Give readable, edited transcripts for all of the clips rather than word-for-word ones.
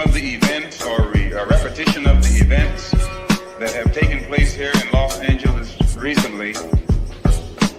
of the events or a repetition of the events that have taken place here in Los Angeles recently,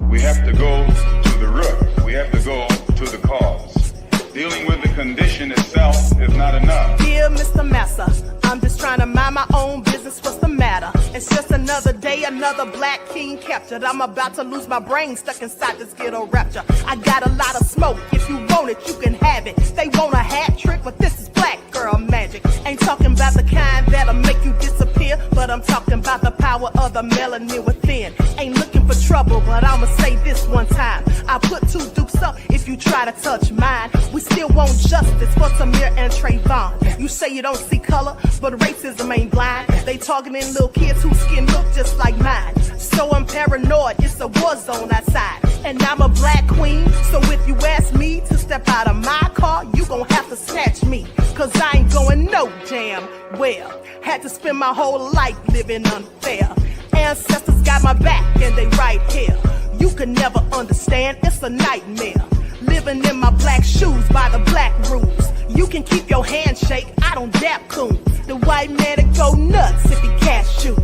we have to go to the root. We have to go to the cause. Dealing with the condition itself is not enough. Dear Mr. Massa, I'm just trying to mind my own business. What's the matter? It's just another day, another black king captured. I'm about to lose my brain, stuck inside this ghetto rapture. I got a lot of smoke. If you want it, you can have it. They want a hat trick, but this is black girl magic. Ain't talking about the kind that'll make you disappear, but I'm talking about the power of the melanin within. Ain't looking for trouble, but I'ma say this one time. I put two dukes up if you try to touch mine. We still want justice for Samir and Trayvon. You say you don't see color, but racism ain't blind. They targeting little kids whose skin look just like mine. So I'm paranoid, it's a war zone outside. And I'm a black queen, so if you ask me to step out of my car, you gon' have to snatch me. Cause I ain't going no damn well. Had to spend my whole life living unfair. Ancestors got my back and they right here. You can never understand, it's a nightmare. Living in my black shoes by the black rules. You can keep your handshake, I don't dap coon. The white man to go nuts if he cash you.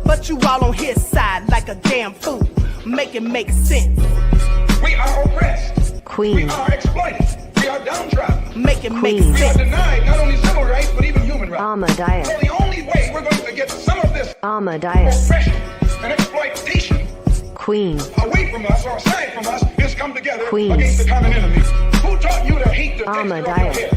But you all on his side like a damn fool. Make it make sense. We are oppressed. Queen. We are exploited. We are downtrodden. Make it make We are sense. denied not only civil rights, but even human rights. Ahmadiyyah. So the only way we're going to get some of this Ahmadiyyah. oppression and exploitation Queen. away from us or aside from us is come together Queen. against the common enemy. Who taught you to hate the texture of your Ahmadiyyah. hair?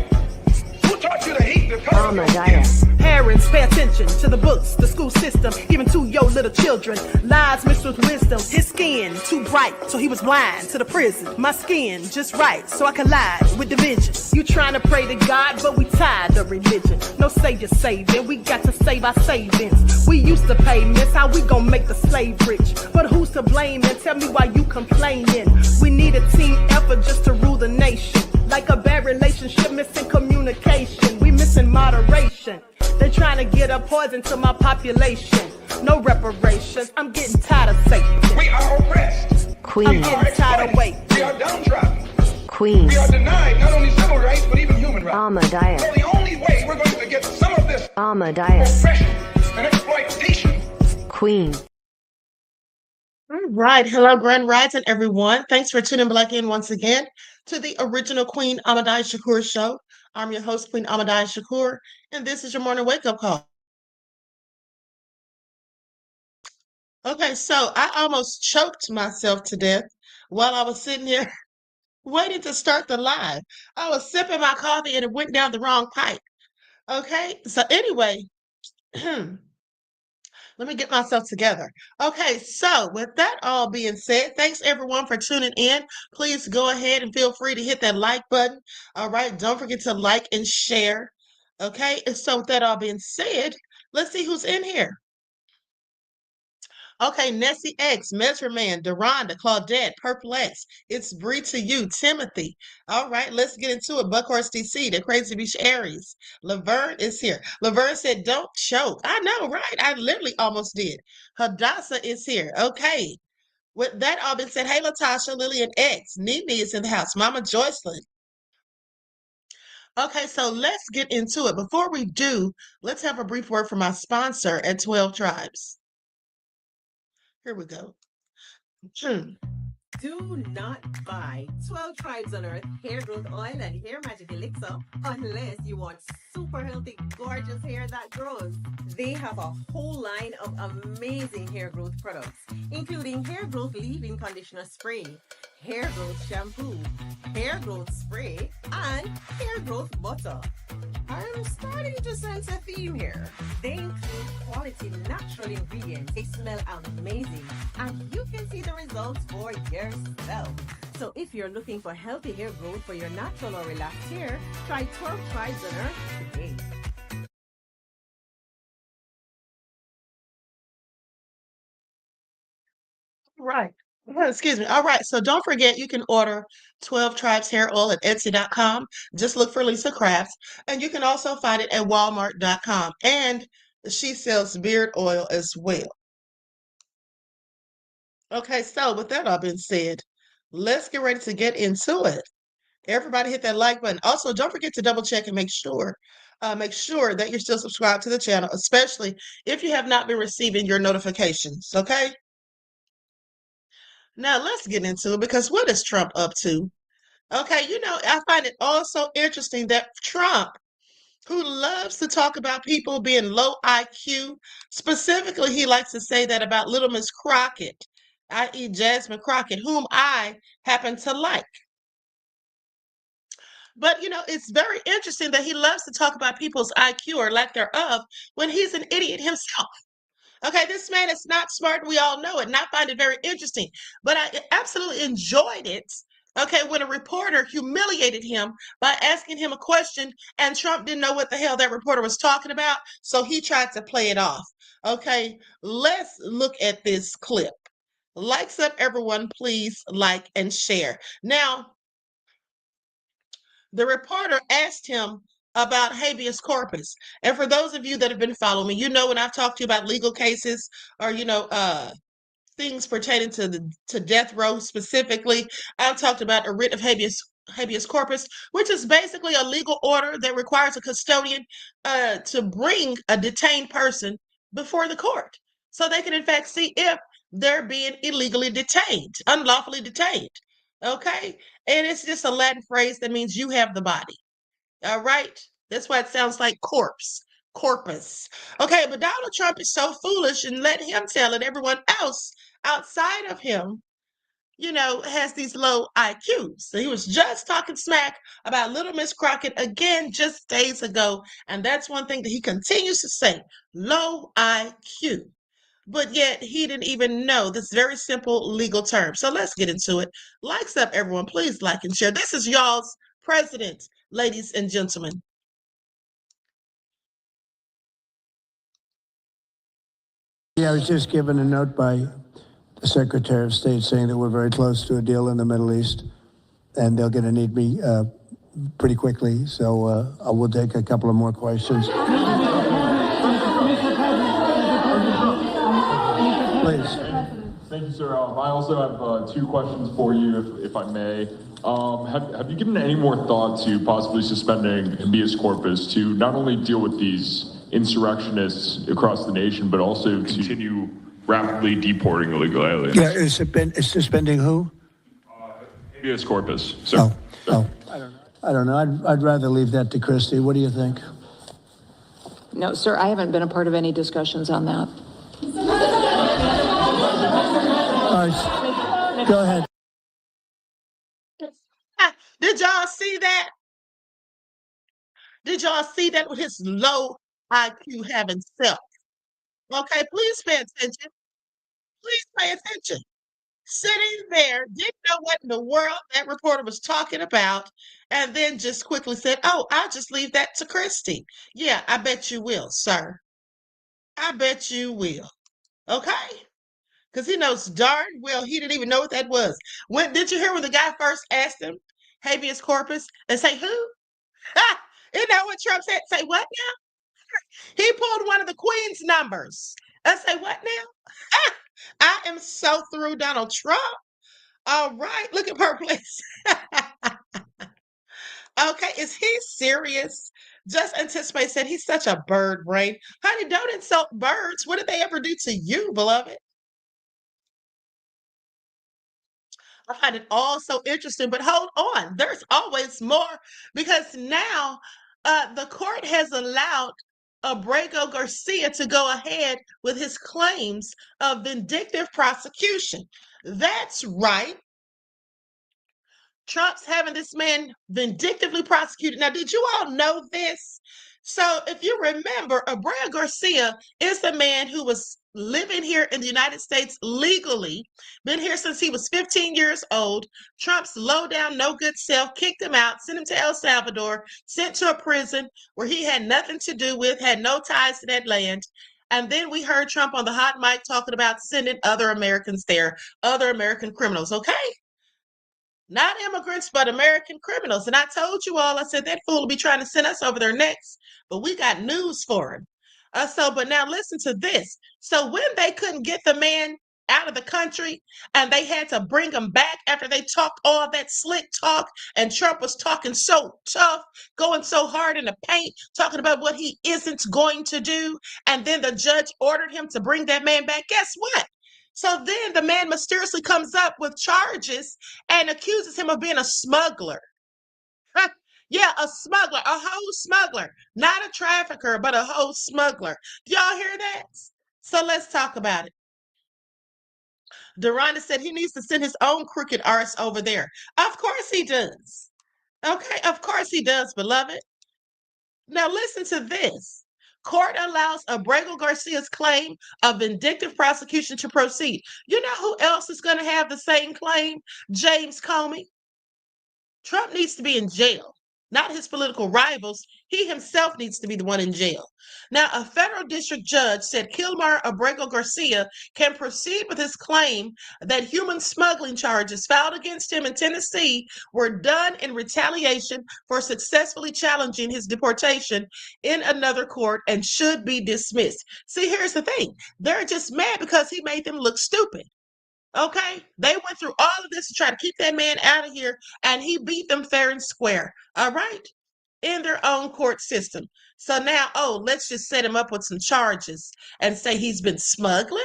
Who taught you to hate the color of your skin? Ahmadiyyah. Parents, pay attention to the books, the school system, even to your little children. Lies mixed with wisdom. His skin too bright, so he was blind to the prison. My skin just right, so I collide with division. You trying to pray to God, but we tired of religion. No savior saving, we got to save our savings. We used to pay miss, how we gon' make the slave rich? But who's to blame, and tell me why you complaining? We need a team effort just to rule the nation. Like a bad relationship, missing communication. We missing moderation. They're trying to get a poison to my population. No reparations. I'm getting tired of Satan. We are oppressed. I'm Queen. getting tired of waiting. We are downtrodden. Queen. We are denied not only civil rights, but even human rights. Ahmadiyyah. So the only way we're going to get some of this Ahmadiyyah. oppression and exploitation. Queen. All right. Hello, Grand Rising, everyone. Thanks for tuning back in once again to the original Queen Ahmadiyyah Shakur show. I'm your host, Queen Ahmadiyyah Shakur, and this is your morning wake-up call. Okay, so I almost choked myself to death while I was sitting here waiting to start the live. I was sipping my coffee and it went down the wrong pipe. Okay, so anyway, let me get myself together. Okay, so with that all being said, thanks everyone for tuning in. Please go ahead and feel free to hit that like button. All right, don't forget to like and share. Okay, and so with that all being said, let's see who's in here. Okay, Nessie X, Measure Man, Deronda, Claudette, Purple X, it's Bree to you, Timothy. All right, let's get into it. Buckhorse DC, the Crazy Beach Aries. Laverne is here. Laverne said, don't choke. I know, right? I literally almost did. Hadassah is here. Okay. With that all been said, hey, Latasha, Lillian X, Nene is in the house. Mama Joycelyn. Okay, so let's get into it. Before we do, let's have a brief word from my sponsor at 12 Tribes. Here we go. Do not buy 12 Tribes on Earth hair growth oil and hair magic elixir unless you want super healthy, gorgeous hair that grows. They have a whole line of amazing hair growth products, including hair growth leave-in conditioner spray, hair growth shampoo, hair growth spray, and hair growth butter. I'm starting to sense a theme here. They include quality natural ingredients. They smell amazing, and you can see the results for yourself. So if you're looking for healthy hair growth for your natural or relaxed hair, try 12 Tribes on Earth today. Right. Excuse me. All right. So don't forget, you can order 12 Tribes Hair Oil at Etsy.com. Just look for Lisa Crafts. And you can also find it at Walmart.com. And she sells beard oil as well. Okay. So with that all being said, let's get ready to get into it. Everybody hit that like button. Also, don't forget to double check and make sure that you're still subscribed to the channel, especially if you have not been receiving your notifications. Okay. Now let's get into it because what is Trump up to? Okay, I find it also interesting that Trump, who loves to talk about people being low IQ, specifically, he likes to say that about Little Miss Crockett, i.e., Jasmine Crockett, whom I happen to like. But, it's very interesting that he loves to talk about people's IQ or lack thereof when he's an idiot himself. Okay, this man is not smart. We all know it, and I find it very interesting. But I absolutely enjoyed it. Okay, when a reporter humiliated him by asking him a question, and Trump didn't know what the hell that reporter was talking about, so he tried to play it off. Okay, let's look at this clip. Likes up, everyone. Please like and share. Now, the reporter asked him about habeas corpus. And for those of you that have been following me, when I've talked to you about legal cases or, things pertaining to death row specifically, I've talked about a writ of habeas corpus, which is basically a legal order that requires a custodian to bring a detained person before the court so they can in fact see if they're being illegally detained, unlawfully detained. Okay, and it's just a Latin phrase that means you have the body. All right, that's why it sounds like corpus. Okay, but Donald Trump is so foolish and let him tell it. Everyone else outside of him, has these low IQs. So he was just talking smack about Little Miss Crockett again just days ago. And that's one thing that he continues to say, low IQ. But yet he didn't even know this very simple legal term. So let's get into it. Likes up, everyone. Please like and share. This is y'all's president, ladies and gentlemen. Yeah, I was just given a note by the Secretary of State saying that we're very close to a deal in the Middle East, and they're going to need me pretty quickly. So I will take a couple of more questions. Please. Thank you, sir. I also have two questions for you, if I may. Have you given any more thought to possibly suspending habeas corpus to not only deal with these insurrectionists across the nation, but also to continue rapidly deporting illegal aliens? Yeah, is suspending who? Habeas corpus, sir. Oh, I don't know. I'd rather leave that to Christy. What do you think? No, sir, I haven't been a part of any discussions on that. All right, go ahead. Did y'all see that? Did y'all see that with his low IQ having self? Okay, please pay attention. Please pay attention. Sitting there, didn't know what in the world that reporter was talking about, and then just quickly said, "Oh, I'll just leave that to Christy." Yeah, I bet you will, sir. I bet you will. Okay? Because he knows darn well he didn't even know what that was. When did you hear when the guy first asked him habeas corpus and say who? Isn't that what Trump said? Say what now? He pulled one of the Queen's numbers. I say what now? I am so through Donald Trump. All right, look at her place. Okay, is he serious? Just anticipate said he's such a bird brain. Honey, don't insult birds. What did they ever do to you, beloved? I find it all so interesting, but hold on. There's always more because now the court has allowed Abrego Garcia to go ahead with his claims of vindictive prosecution. That's right. Trump's having this man vindictively prosecuted. Now, did you all know this? So, if you remember, Abreu Garcia is the man who was living here in the United States legally, been here since he was 15 years old. Trump's low down, no good self kicked him out, sent him to El Salvador, sent to a prison where he had nothing to do with, had no ties to that land. And then we heard Trump on the hot mic talking about sending other Americans there, other American criminals. Okay. Not immigrants, but American criminals. And I told you all, I said that fool will be trying to send us over there next, but we got news for him. But now listen to this. So when they couldn't get the man out of the country, and they had to bring him back after they talked all that slick talk, and Trump was talking so tough, going so hard in the paint, talking about what he isn't going to do, and then the judge ordered him to bring that man back. Guess what? So then the man mysteriously comes up with charges and accuses him of being a smuggler. Yeah, a smuggler, a whole smuggler, not a trafficker, but a whole smuggler. Do y'all hear that? So let's talk about it. Deronda said he needs to send his own crooked arse over there. Of course he does. Okay, of course he does, beloved. Now listen to this. Court allows Abrego Garcia's claim of vindictive prosecution to proceed. You know who else is going to have the same claim? James Comey. Trump needs to be in jail, not his political rivals. He himself needs to be the one in jail. Now, a federal district judge said Kilmar Abrego Garcia can proceed with his claim that human smuggling charges filed against him in Tennessee were done in retaliation for successfully challenging his deportation in another court and should be dismissed. See, here's the thing. They're just mad because he made them look stupid. Okay, they went through all of this to try to keep that man out of here, and he beat them fair and square. All right, in their own court system. So now, let's just set him up with some charges and say he's been smuggling.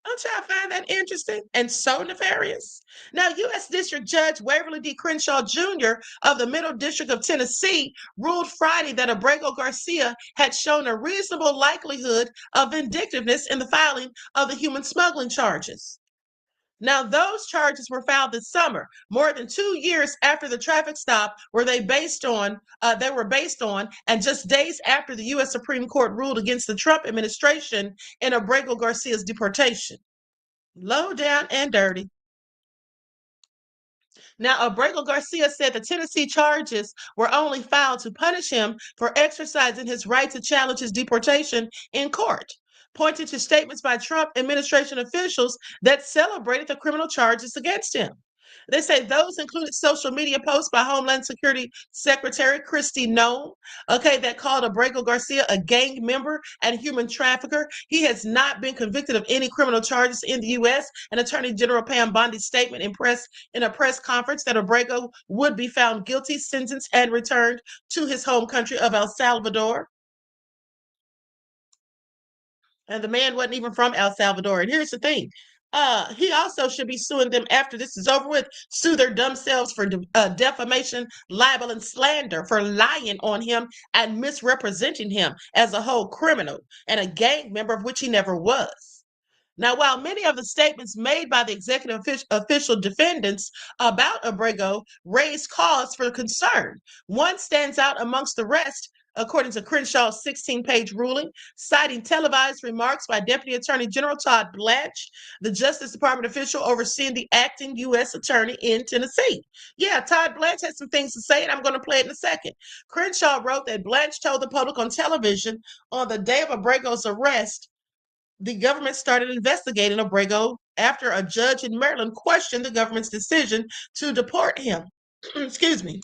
Don't y'all find that interesting and so nefarious? Now, U.S. District Judge Waverly D. Crenshaw Jr. of the Middle District of Tennessee ruled Friday that Abrego Garcia had shown a reasonable likelihood of vindictiveness in the filing of the human smuggling charges. Now, those charges were filed this summer, more than 2 years after the traffic stop were based on, and just days after the U.S. Supreme Court ruled against the Trump administration in Abrego Garcia's deportation. Low down and dirty. Now, Abrego Garcia said the Tennessee charges were only filed to punish him for exercising his right to challenge his deportation in court, pointing to statements by Trump administration officials that celebrated the criminal charges against him. They say those included social media posts by Homeland Security Secretary Kristi Noem, that called Abrego Garcia a gang member and human trafficker. He has not been convicted of any criminal charges in the U.S. And Attorney General Pam Bondi's statement in a press conference that Abrego would be found guilty, sentenced, and returned to his home country of El Salvador. And the man wasn't even from El Salvador. And here's the thing. He also should be suing them after this is over with, sue their dumb selves for defamation, libel, and slander for lying on him and misrepresenting him as a whole criminal and a gang member of which he never was. Now, while many of the statements made by the executive official defendants about Abrego raise cause for concern, one stands out amongst the rest, according to Crenshaw's 16-page ruling, citing televised remarks by Deputy Attorney General Todd Blanche, the Justice Department official overseeing the acting U.S. Attorney in Tennessee. Yeah, Todd Blanche has some things to say, and I'm going to play it in a second. Crenshaw wrote that Blanche told the public on television on the day of Abrego's arrest, the government started investigating Abrego after a judge in Maryland questioned the government's decision to deport him. Excuse me.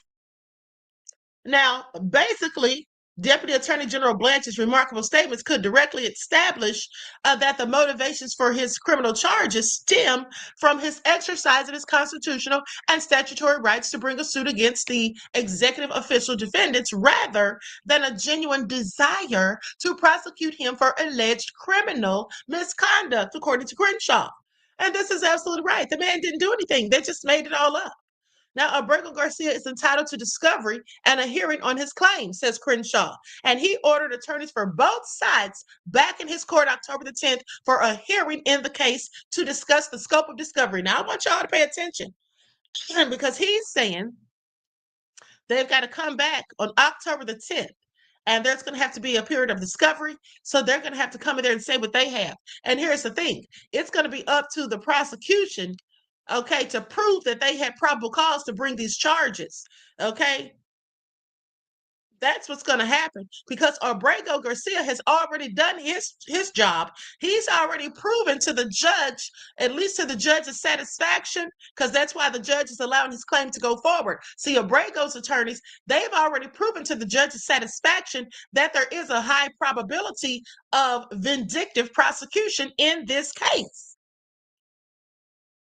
Now, basically, Deputy Attorney General Blanche's remarkable statements could directly establish that the motivations for his criminal charges stem from his exercise of his constitutional and statutory rights to bring a suit against the executive official defendants rather than a genuine desire to prosecute him for alleged criminal misconduct, according to Crenshaw. And this is absolutely right. The man didn't do anything. They just made it all up. Now, Abrego Garcia is entitled to discovery and a hearing on his claim, says Crenshaw. And he ordered attorneys for both sides back in his court October the 10th for a hearing in the case to discuss the scope of discovery. Now, I want y'all to pay attention because he's saying they've got to come back on October the 10th. And there's going to have to be a period of discovery. So they're going to have to come in there and say what they have. And here's the thing. It's going to be up to the prosecution to prove that they had probable cause to bring these charges, That's what's going to happen because Abrego Garcia has already done his job. He's already proven to the judge, at least to the judge's satisfaction, because that's why the judge is allowing his claim to go forward. See, Abrego's attorneys, they've already proven to the judge's satisfaction that there is a high probability of vindictive prosecution in this case.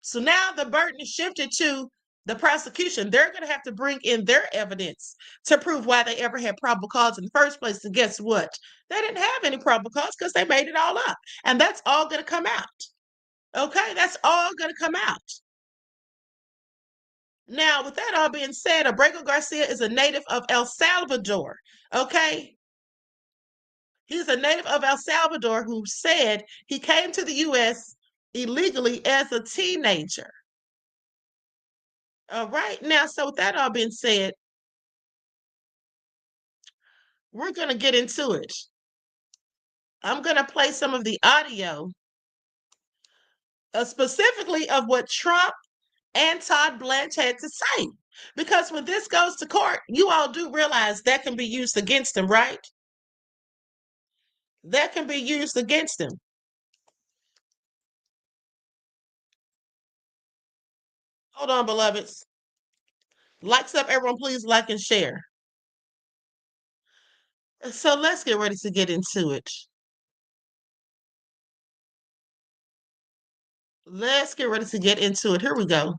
So now the burden is shifted to the prosecution. They're going to have to bring in their evidence to prove why they ever had probable cause in the first place. And guess what? They didn't have any probable cause because they made it all up. And that's all going to come out. Okay, that's all going to come out. Now, with that all being said, Abrego Garcia is a native of El Salvador. Okay, he's a native of El Salvador who said he came to the U.S. illegally as a teenager. All right, now, so with that all being said, we're going to get into it. I'm going to play some of the audio, specifically of what Trump and Todd Blanche had to say. Because when this goes to court, you all do realize that can be used against him, right? That can be used against him. Hold on, beloveds. Likes up, everyone, please like and share. So let's get ready to get into it. Let's get ready to get into it. Here we go.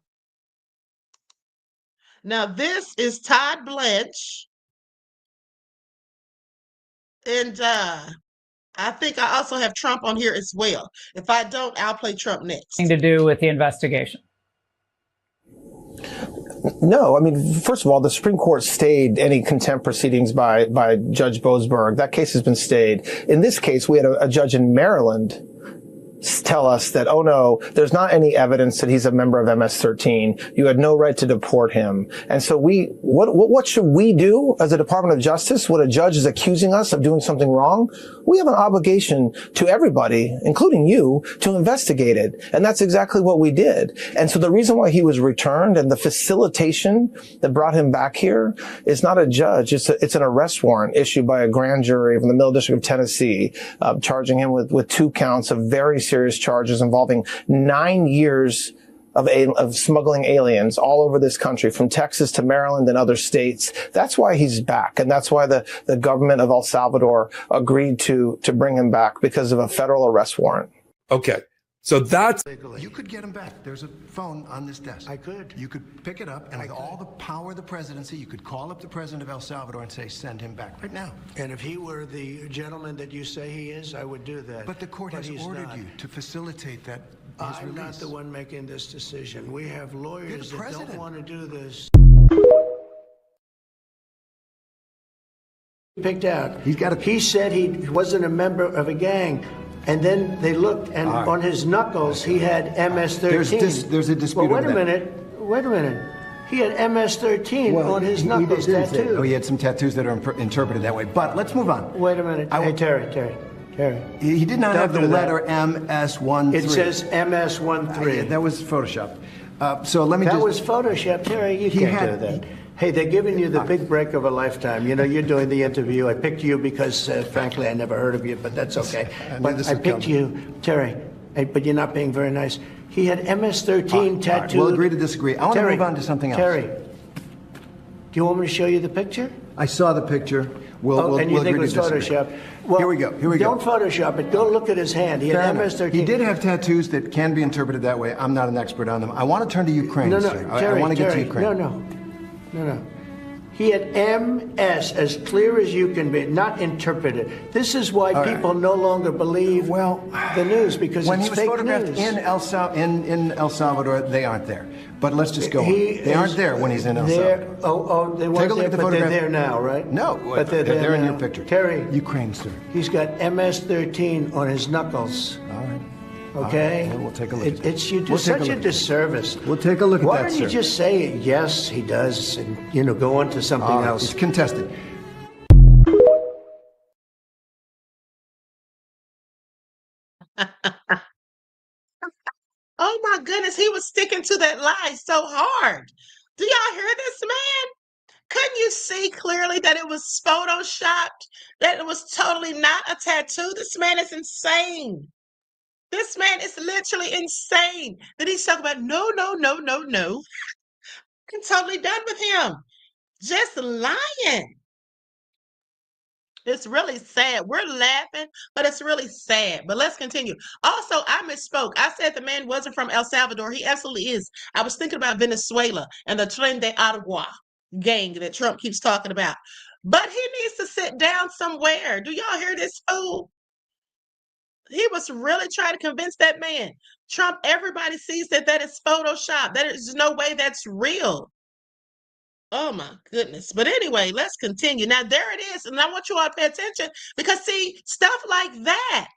Now, this is Todd Blanche. And I think I also have Trump on here as well. If I don't, I'll play Trump next. To do with the investigation? No, I mean, first of all, the Supreme Court stayed any contempt proceedings by Judge Boasberg. That case has been stayed. In this case, we had a judge in Maryland tell us that, oh no, there's not any evidence that he's a member of MS-13. You had no right to deport him. And so what should we do as a Department of Justice when a judge is accusing us of doing something wrong? We have an obligation to everybody, including you, to investigate it. And that's exactly what we did. And so the reason why he was returned and the facilitation that brought him back here is not a judge. It's an arrest warrant issued by a grand jury from the Middle District of Tennessee, charging him with 2 counts of very serious charges involving 9 years of smuggling aliens all over this country, from Texas to Maryland and other states. That's why he's back. And that's why the government of El Salvador agreed to bring him back, because of a federal arrest warrant. Okay. So that's... You could get him back. There's a phone on this desk. I could. You could pick it up, and with all the power of the presidency, you could call up the president of El Salvador and say, send him back right now. And if he were the gentleman that you say he is, I would do that. But the court has ordered you to facilitate that. I'm not the one making this decision. We have lawyers that don't want to do this. Picked out. He said he wasn't a member of a gang. And then they looked, and on his knuckles, he had MS-13. There's a dispute Well, over that. Wait a minute. He had MS-13 on his knuckles tattooed. Oh, he had some tattoos that are interpreted that way. But let's move on. Wait a minute. Hey, Terry. He did not have the letter MS-13. It says MS-13. That was Photoshopped. So let me That was Photoshop, Terry. You can't do that. Hey, they're giving you the big break of a lifetime. You know, you're doing the interview. I picked you because, frankly, I never heard of you, but that's okay. But I picked you, Terry, but you're not being very nice. He had MS-13 tattooed. Right. We'll agree to disagree. I want to move on to something else. Terry, do you want me to show you the picture? I saw the picture. And you think it was Photoshop? Well, here we go. Don't Photoshop it. Go look at his hand. He had MS-13. He did have tattoos that can be interpreted that way. I'm not an expert on them. I want to turn to Ukraine, sir. Terry, I want to get to Ukraine. No. He had MS, as clear as you can be, not interpreted. This is why people no longer believe the news, because when it's he was fake photographed news. in El Salvador, they aren't there. But let's just go on. They aren't there when he's in El Salvador. They weren't there, but they're there now, right? No, but they're there in now. your picture. Terry. Ukraine, sir. He's got MS-13 on his knuckles. All right. Okay? We'll take a look at that. You do such a disservice. We'll take a look at that, Why don't sir. you just say, yes, he does, and, go on to something else. It's contested. Oh my goodness, he was sticking to that lie so hard. Do y'all hear this, man? Couldn't you see clearly that it was photoshopped? That it was totally not a tattoo? This man is insane. This man is literally insane. That he's talking about, no. I'm totally done with him. Just lying. It's really sad. We're laughing, but it's really sad. But let's continue. Also, I misspoke. I said the man wasn't from El Salvador. He absolutely is. I was thinking about Venezuela and the Tren de Aragua gang that Trump keeps talking about. But he needs to sit down somewhere. Do y'all hear this fool? He was really trying to convince that man. Trump, everybody sees that that is Photoshop. That is no way that's real. Oh my goodness. But anyway, let's continue. Now, there it is. And I want you all to pay attention because, see, stuff like that.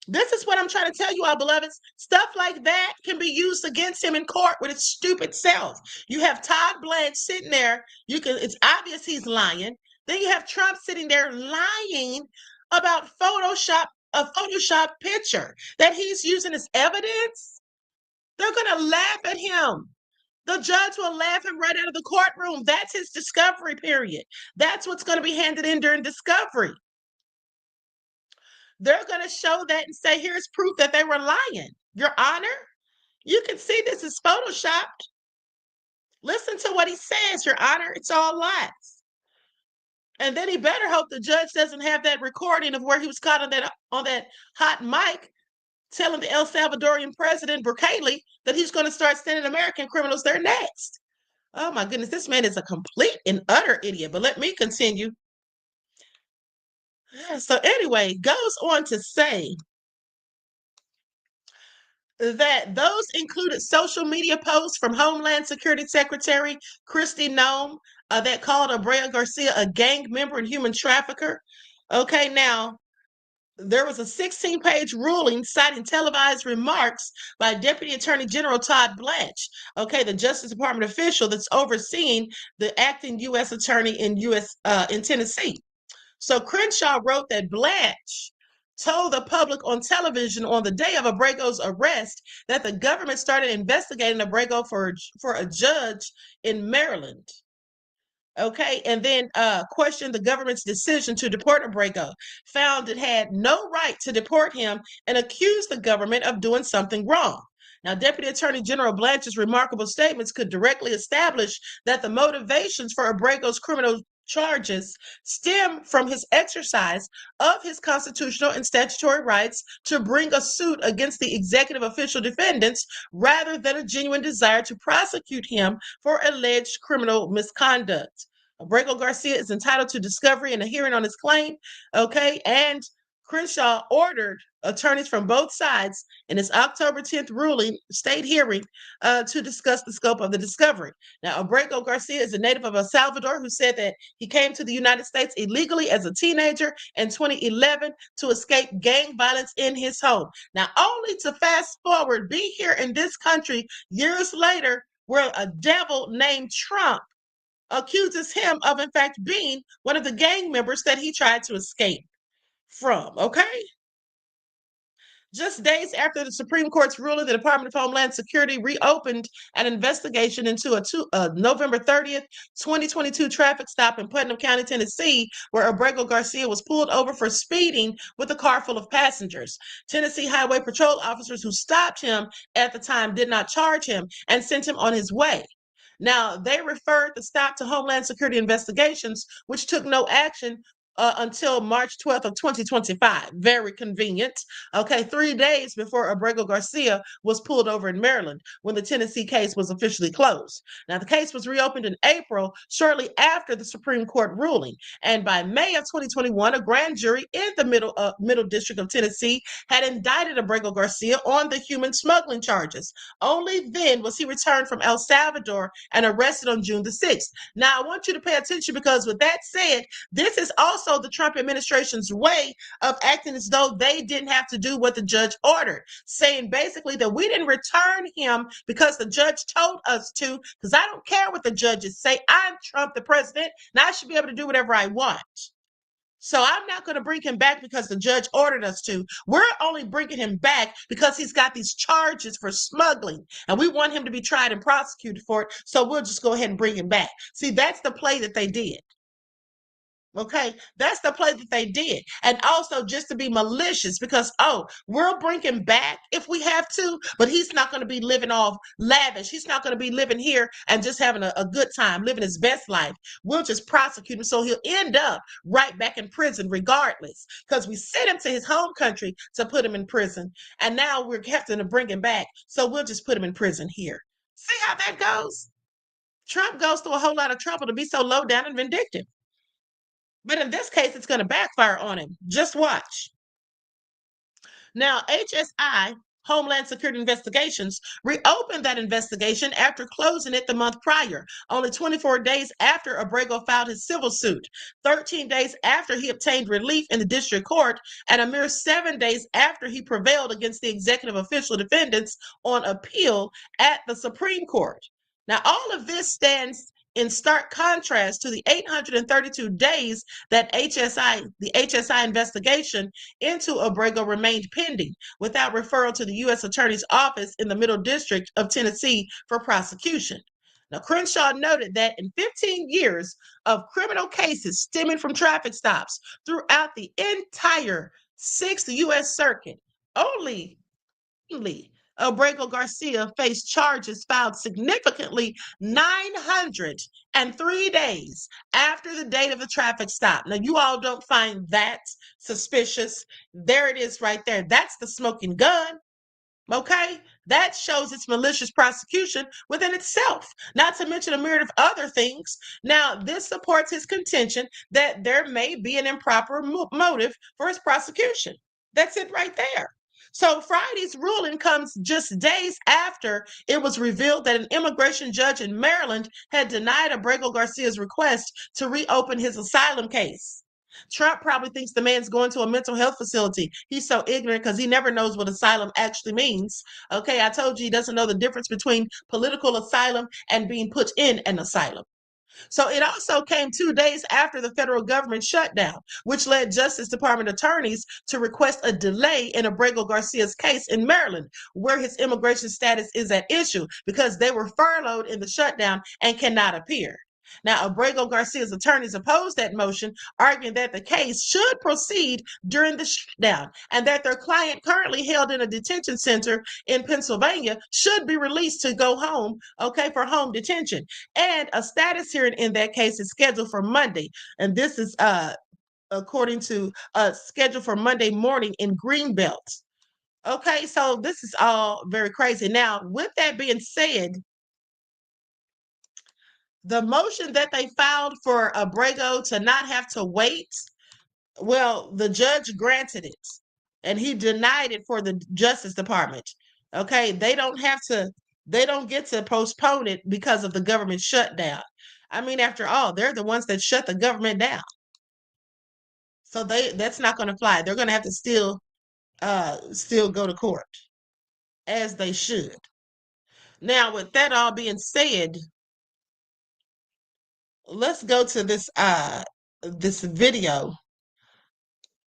This is what I'm trying to tell you all, beloveds. Stuff like that can be used against him in court with its stupid self. You have Todd Blanche sitting there. It's obvious he's lying. Then you have Trump sitting there lying about a Photoshop picture that he's using as evidence. They're going to laugh at him. The judge will laugh him right out of the courtroom. That's his discovery period. That's what's going to be handed in during discovery. They're going to show that and say, here's proof that they were lying. Your Honor, you can see this is photoshopped. Listen to what he says, Your Honor. It's all lies. And then he better hope the judge doesn't have that recording of where he was caught on that hot mic telling the El Salvadorian president, Bukele, that he's going to start sending American criminals there next. Oh my goodness, this man is a complete and utter idiot. But let me continue. So anyway, goes on to say that those included social media posts from Homeland Security Secretary Kristi Noem that called Abreu Garcia a gang member and human trafficker. Okay, now, there was a 16-page ruling citing televised remarks by Deputy Attorney General Todd Blanche, okay, the Justice Department official that's overseeing the acting U.S. attorney in Tennessee. So Crenshaw wrote that Blanche told the public on television on the day of Abreu's arrest that the government started investigating Abreu for a judge in Maryland. Okay, and then questioned the government's decision to deport Abreu, found it had no right to deport him, and accused the government of doing something wrong. Now, Deputy Attorney General Blanche's remarkable statements could directly establish that the motivations for Abreu's criminal charges stem from his exercise of his constitutional and statutory rights to bring a suit against the executive official defendants rather than a genuine desire to prosecute him for alleged criminal misconduct. Abreu Garcia is entitled to discovery and a hearing on his claim, okay, and Crenshaw ordered attorneys from both sides in his October 10th ruling, state hearing, to discuss the scope of the discovery. Now, Abreu Garcia is a native of El Salvador who said that he came to the United States illegally as a teenager in 2011 to escape gang violence in his home. Now, only to fast forward, be here in this country years later, where a devil named Trump accuses him of, in fact, being one of the gang members that he tried to escape from, okay? Just days after the Supreme Court's ruling, the Department of Homeland Security reopened an investigation into a November 30th, 2022 traffic stop in Putnam County, Tennessee, where Abreu Garcia was pulled over for speeding with a car full of passengers. Tennessee Highway Patrol officers who stopped him at the time did not charge him and sent him on his way. Now, they referred the stop to Homeland Security investigations, which took no action until March 12th of 2025. Very convenient. Okay, 3 days before Abreu Garcia was pulled over in Maryland when the Tennessee case was officially closed. Now, the case was reopened in April, shortly after the Supreme Court ruling. And by May of 2021, a grand jury in the Middle District of Tennessee had indicted Abreu Garcia on the human smuggling charges. Only then was he returned from El Salvador and arrested on June the 6th. Now, I want you to pay attention because with that said, this is also the Trump administration's way of acting as though they didn't have to do what the judge ordered, saying basically that we didn't return him because the judge told us to, because I don't care what the judges say. I'm Trump, the president, and I should be able to do whatever I want. So I'm not going to bring him back because the judge ordered us to. We're only bringing him back because he's got these charges for smuggling, and we want him to be tried and prosecuted for it, so we'll just go ahead and bring him back. See, that's the play that they did. Okay, that's the play that they did. And also just to be malicious because, oh, we'll bring him back if we have to, but he's not going to be living off lavish. He's not going to be living here and just having a good time, living his best life. We'll just prosecute him so he'll end up right back in prison regardless because we sent him to his home country to put him in prison. And now we're having to bring him back. So we'll just put him in prison here. See how that goes? Trump goes through a whole lot of trouble to be so low down and vindictive. But in this case, it's going to backfire on him. Just watch. Now, HSI, Homeland Security Investigations, reopened that investigation after closing it the month prior, only 24 days after Abrego filed his civil suit, 13 days after he obtained relief in the district court, and a mere 7 days after he prevailed against the executive official defendants on appeal at the Supreme Court. Now, all of this stands in stark contrast to the 832 days that the HSI investigation into Abrego remained pending without referral to the U.S. Attorney's Office in the Middle District of Tennessee for prosecution. Now, Crenshaw noted that in 15 years of criminal cases stemming from traffic stops throughout the entire 6th U.S. Circuit, only Abrego Garcia faced charges filed significantly 903 days after the date of the traffic stop. Now, you all don't find that suspicious. There it is right there. That's the smoking gun. Okay? That shows its malicious prosecution within itself, not to mention a myriad of other things. Now, this supports his contention that there may be an improper motive for his prosecution. That's it right there. So Friday's ruling comes just days after it was revealed that an immigration judge in Maryland had denied Abrego Garcia's request to reopen his asylum case. Trump probably thinks the man's going to a mental health facility. He's so ignorant because he never knows what asylum actually means. Okay, I told you he doesn't know the difference between political asylum and being put in an asylum. So it also came 2 days after the federal government shutdown, which led Justice Department attorneys to request a delay in Abrego Garcia's case in Maryland, where his immigration status is at issue because they were furloughed in the shutdown and cannot appear. Now, Abrego Garcia's attorneys opposed that motion, arguing that the case should proceed during the shutdown and that their client, currently held in a detention center in Pennsylvania, should be released to go home, okay, for home detention. And a status hearing in that case is scheduled for Monday. And this is according to scheduled for Monday morning in Greenbelt. Okay, so this is all very crazy. Now, with that being said, the motion that they filed for Abrego to not have to wait, well, the judge granted it and he denied it for the Justice Department. Okay, they don't get to postpone it because of the government shutdown. I mean, after all, they're the ones that shut the government down. So that's not going to fly. They're going to have to still go to court as they should. Now, with that all being said, let's go to this video.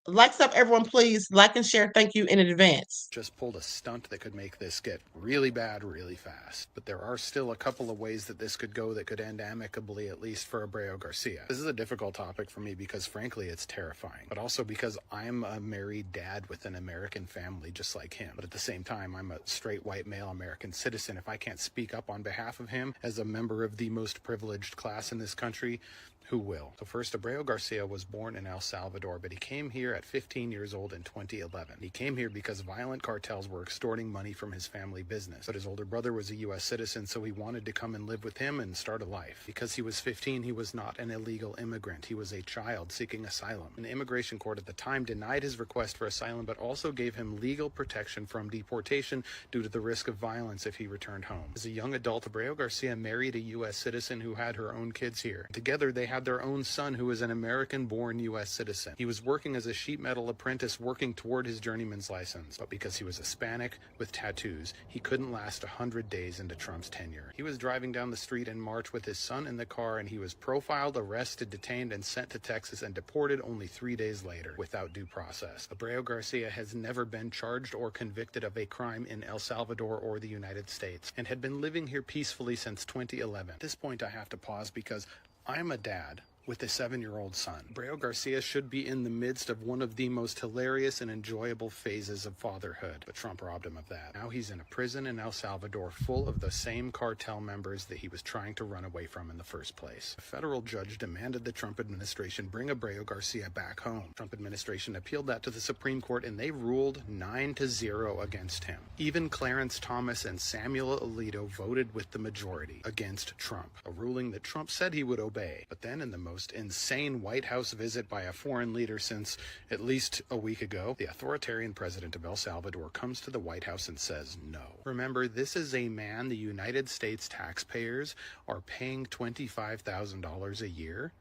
Likes up, everyone, please. Like and share. Thank you in advance. Just pulled a stunt that could make this get really bad really fast. But there are still a couple of ways that this could go that could end amicably, at least for Abrego Garcia. This is a difficult topic for me because, frankly, it's terrifying. But also because I'm a married dad with an American family just like him. But at the same time, I'm a straight white male American citizen. If I can't speak up on behalf of him as a member of the most privileged class in this country, who will? So first, Abrego Garcia was born in El Salvador, but he came here at 15 years old in 2011. He came here because violent cartels were extorting money from his family business. But his older brother was a U.S. citizen, so he wanted to come and live with him and start a life. Because he was 15, he was not an illegal immigrant. He was a child seeking asylum. An immigration court at the time denied his request for asylum, but also gave him legal protection from deportation due to the risk of violence if he returned home. As a young adult, Abrego Garcia married a U.S. citizen who had her own kids here. Together, they had their own son who was an American-born U.S. citizen. He was working as a sheet metal apprentice working toward his journeyman's license, but because he was Hispanic with tattoos, he couldn't last 100 days into Trump's tenure. He was driving down the street in March with his son in the car, and he was profiled, arrested, detained, and sent to Texas and deported only 3 days later without due process. Abrego Garcia has never been charged or convicted of a crime in El Salvador or the United States and had been living here peacefully since 2011. At this point, I have to pause because I'm a dad with a 7-year-old son. Abreu Garcia should be in the midst of one of the most hilarious and enjoyable phases of fatherhood, but Trump robbed him of that. Now he's in a prison in El Salvador full of the same cartel members that he was trying to run away from in the first place. A federal judge demanded the Trump administration bring Abreu Garcia back home. Trump administration appealed that to the Supreme Court, and they ruled 9-0 against him. Even Clarence Thomas and Samuel Alito voted with the majority against Trump, a ruling that Trump said he would obey. But then in the most insane White House visit by a foreign leader since at least a week ago, the authoritarian president of El Salvador comes to the White House and says no. Remember, this is a man the United States taxpayers are paying $25,000 a year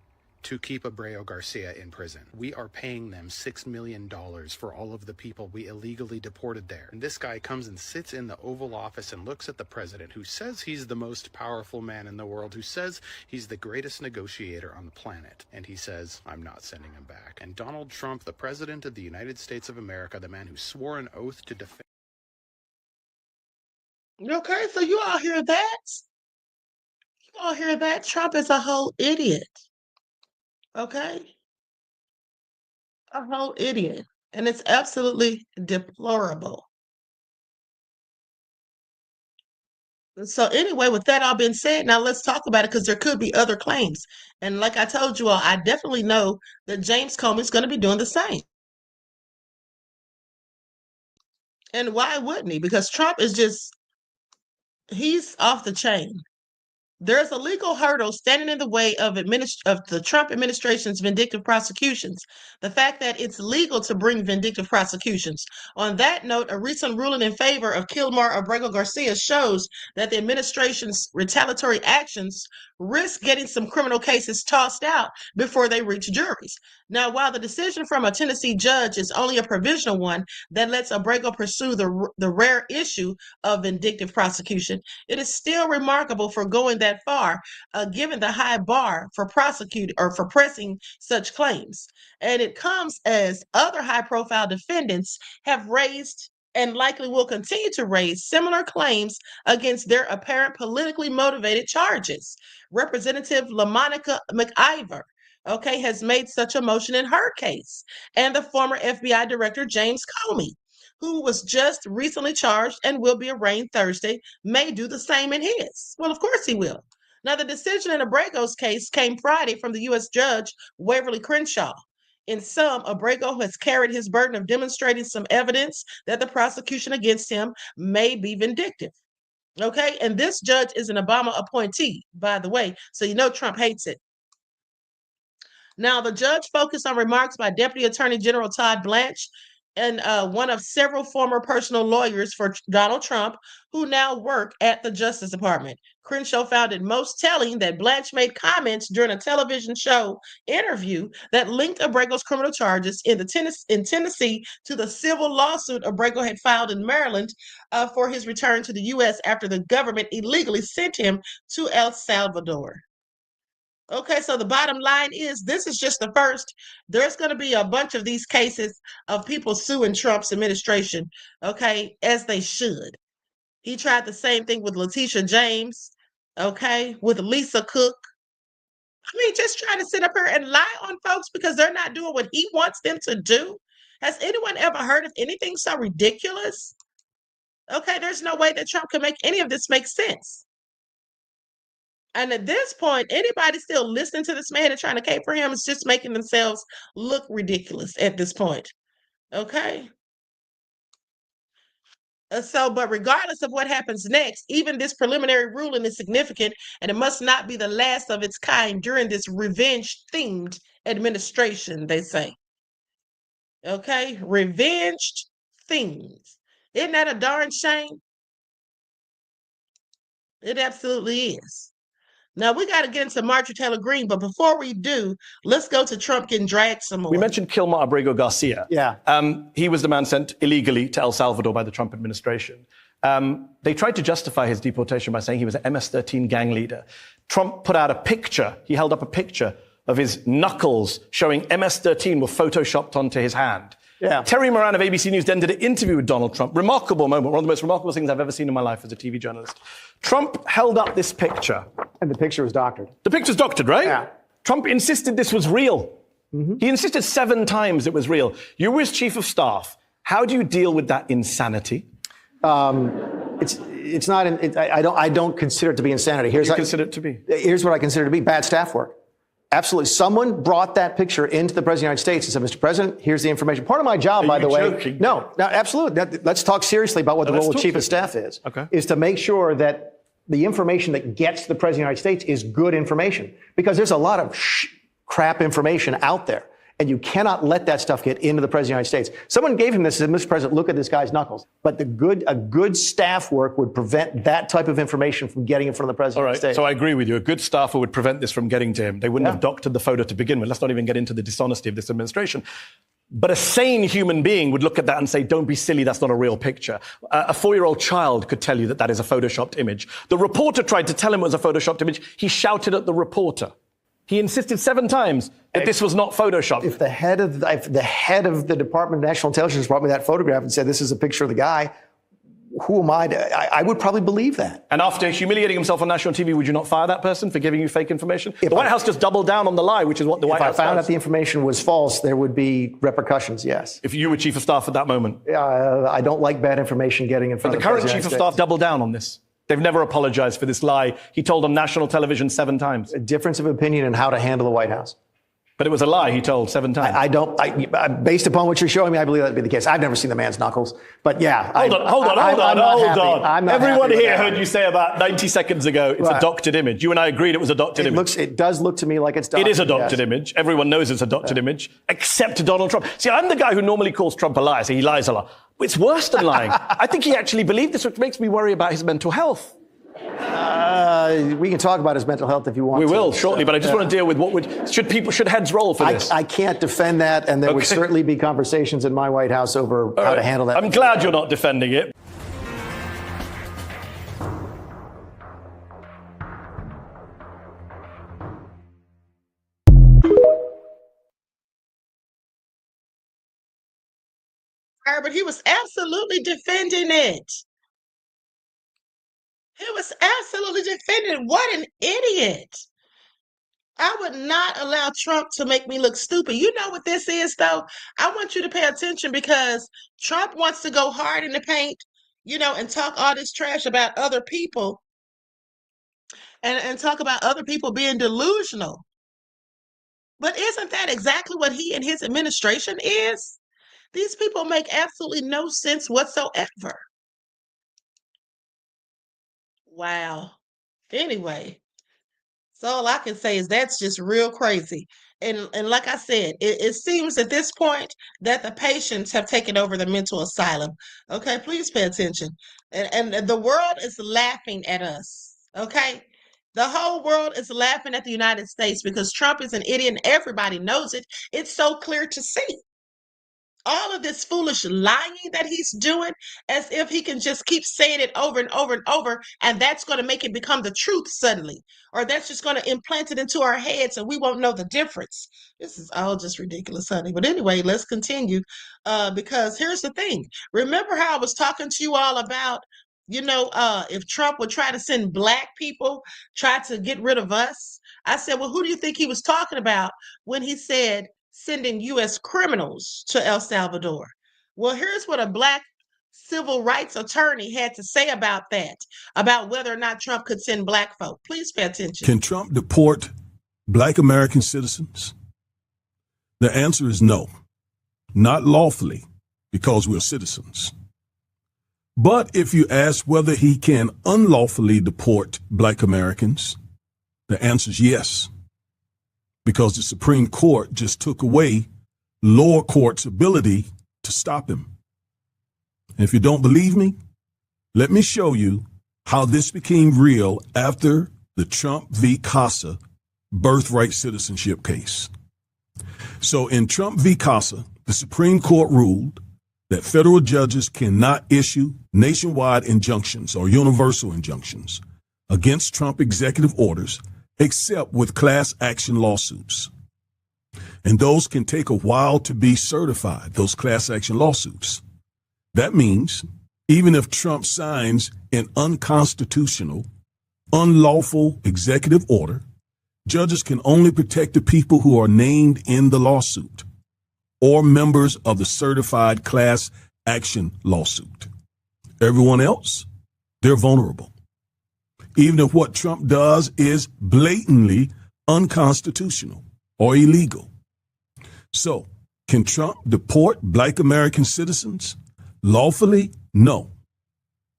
to keep Abreu Garcia in prison. We are paying them $6 million for all of the people we illegally deported there. And this guy comes and sits in the Oval Office and looks at the president, who says he's the most powerful man in the world, who says he's the greatest negotiator on the planet. And he says, I'm not sending him back. And Donald Trump, the president of the United States of America, the man who swore an oath to defend. Okay, so you all hear that? You all hear that? Trump is a whole idiot. Okay? A whole idiot. And it's absolutely deplorable. So anyway, with that all being said, now let's talk about it, because there could be other claims. And like I told you all, I definitely know that James Comey's going to be doing the same. And why wouldn't he? Because Trump is just, he's off the chain. There's a legal hurdle standing in the way of the Trump administration's vindictive prosecutions. The fact that it's legal to bring vindictive prosecutions. On that note, a recent ruling in favor of Kilmar Abreu Garcia shows that the administration's retaliatory actions risk getting some criminal cases tossed out before they reach juries. Now, while the decision from a Tennessee judge is only a provisional one that lets Abreu pursue the rare issue of vindictive prosecution, it is still remarkable for going that far, given the high bar for pressing such claims. And it comes as other high-profile defendants have raised and likely will continue to raise similar claims against their apparent politically motivated charges. Representative LaMonica McIver, has made such a motion in her case, and the former FBI Director James Comey, who was just recently charged and will be arraigned Thursday, may do the same in his. Well, of course he will. Now, the decision in Abreu's case came Friday from the U.S. Judge Waverly Crenshaw. In sum, Abreu has carried his burden of demonstrating some evidence that the prosecution against him may be vindictive. Okay, and this judge is an Obama appointee, by the way, so you know Trump hates it. Now, the judge focused on remarks by Deputy Attorney General Todd Blanche, and one of several former personal lawyers for Donald Trump who now work at the Justice Department. Crenshaw found it most telling that Blanche made comments during a television show interview that linked Abreu's criminal charges in Tennessee to the civil lawsuit Abreu had filed in Maryland for his return to the U.S. after the government illegally sent him to El Salvador. Okay, so the bottom line is this is just the first. There's going to be a bunch of these cases of people suing Trump's administration, okay, as they should. He tried the same thing with Letitia James, okay, with Lisa Cook. I mean, just trying to sit up here and lie on folks because they're not doing what he wants them to do. Has anyone ever heard of anything so ridiculous? Okay, there's no way that Trump can make any of this make sense. And at this point, anybody still listening to this man and trying to cape for him is just making themselves look ridiculous at this point. Okay? But regardless of what happens next, even this preliminary ruling is significant, and it must not be the last of its kind during this revenge-themed administration, they say. Okay? Revenge-themed. Isn't that a darn shame? It absolutely is. Now, we got to get into Marjorie Taylor Greene, but before we do, let's go to Trump getting dragged some more. We mentioned Kilmar Abreu Garcia. Yeah. He was the man sent illegally to El Salvador by the Trump administration. They tried to justify his deportation by saying he was an MS-13 gang leader. Trump put out a picture. He held up a picture of his knuckles showing MS-13 were photoshopped onto his hand. Yeah. Terry Moran of ABC News then did an interview with Donald Trump. Remarkable moment, one of the most remarkable things I've ever seen in my life as a TV journalist. Trump held up this picture. And the picture was doctored. The picture's doctored, right? Yeah. Trump insisted this was real. He insisted 7 times it was real. You were his chief of staff. How do you deal with that insanity? It's not. I don't consider it to be insanity. Here's what consider it to be. Here's what I consider to be bad staff work. Absolutely. Someone brought that picture into the President of the United States and said, Mr. President, here's the information. Part of my job, by the way. Joking? No, absolutely. Let's talk seriously about what the role of chief of staff is. Okay. Is to make sure that the information that gets to the President of the United States is good information. Because there's a lot of crap information out there. And you cannot let that stuff get into the President of the United States. Someone gave him this and said, Mr. President, look at this guy's knuckles. But a good staff work would prevent that type of information from getting in front of the President of the States. So I agree with you. A good staffer would prevent this from getting to him. They wouldn't have doctored the photo to begin with. Let's not even get into the dishonesty of this administration. But a sane human being would look at that and say, don't be silly, that's not a real picture. A 4-year-old child could tell you that that is a photoshopped image. The reporter tried to tell him it was a photoshopped image. He shouted at the reporter. He insisted 7 times that this was not photoshopped. If the head of the Department of National Intelligence brought me that photograph and said, this is a picture of the guy, who am I? I would probably believe that. And after humiliating himself on national TV, would you not fire that person for giving you fake information? The White House just doubled down on the lie, which is what the White House does. If I found out the information was false, there would be repercussions, yes. If you were chief of staff at that moment? I don't like bad information getting in front of the President. But the current chief of staff doubled down on this. They've never apologized for this lie. He told on national television 7 times. A difference of opinion in how to handle the White House. But it was a lie he told 7 times. Based upon what you're showing me, I believe that to be the case. I've never seen the man's knuckles. But yeah. Hold on. Everyone here heard you say about 90 seconds ago, it's a doctored image. You and I agreed it was a doctored image. It does look to me like it's doctored. It is a doctored image. Everyone knows it's a doctored image, except Donald Trump. See, I'm the guy who normally calls Trump a liar. So he lies a lot. It's worse than lying. I think he actually believed this, which makes me worry about his mental health. We can talk about his mental health if you want. We will shortly, but I just want to deal with should heads roll for this? I can't defend that, and there would certainly be conversations in my White House over how to handle that. I'm glad you're not defending it. But he was absolutely defending it. He was absolutely defending. What an idiot. I would not allow Trump to make me look stupid. You know what this is, though? I want you to pay attention because Trump wants to go hard in the paint, and talk all this trash about other people and talk about other people being delusional. But isn't that exactly what he and his administration is? These people make absolutely no sense whatsoever. Wow. Anyway, so all I can say is that's just real crazy. And like I said, it seems at this point that the patients have taken over the mental asylum. Okay, please pay attention. And the world is laughing at us. Okay? The whole world is laughing at the United States because Trump is an idiot and everybody knows it. It's so clear to see. All of this foolish lying that he's doing as if he can just keep saying it over and over and over, and that's going to make it become the truth suddenly, or that's just going to implant it into our heads and we won't know the difference. This is all just ridiculous, honey. But anyway, let's continue because here's the thing. Remember how I was talking to you all about, if Trump would try to send black people, try to get rid of us? I said, well, who do you think he was talking about when he said sending U.S. criminals to El Salvador? Well, here's what a black civil rights attorney had to say about that, about whether or not Trump could send black folk. Please pay attention. Can Trump deport black American citizens? The answer is no, not lawfully, because we're citizens. But if you ask whether he can unlawfully deport black Americans, the answer is yes, because the Supreme Court just took away lower court's ability to stop him. And if you don't believe me, let me show you how this became real after the Trump v. Casa birthright citizenship case. So in Trump v. Casa, the Supreme Court ruled that federal judges cannot issue nationwide injunctions or universal injunctions against Trump executive orders except with class action lawsuits. And those can take a while to be certified, those class action lawsuits. That means even if Trump signs an unconstitutional, unlawful executive order, Judges can only protect the people who are named in the lawsuit or members of the certified class action lawsuit. Everyone else, they're vulnerable. Even if what Trump does is blatantly unconstitutional or illegal. So, can Trump deport Black American citizens lawfully? No.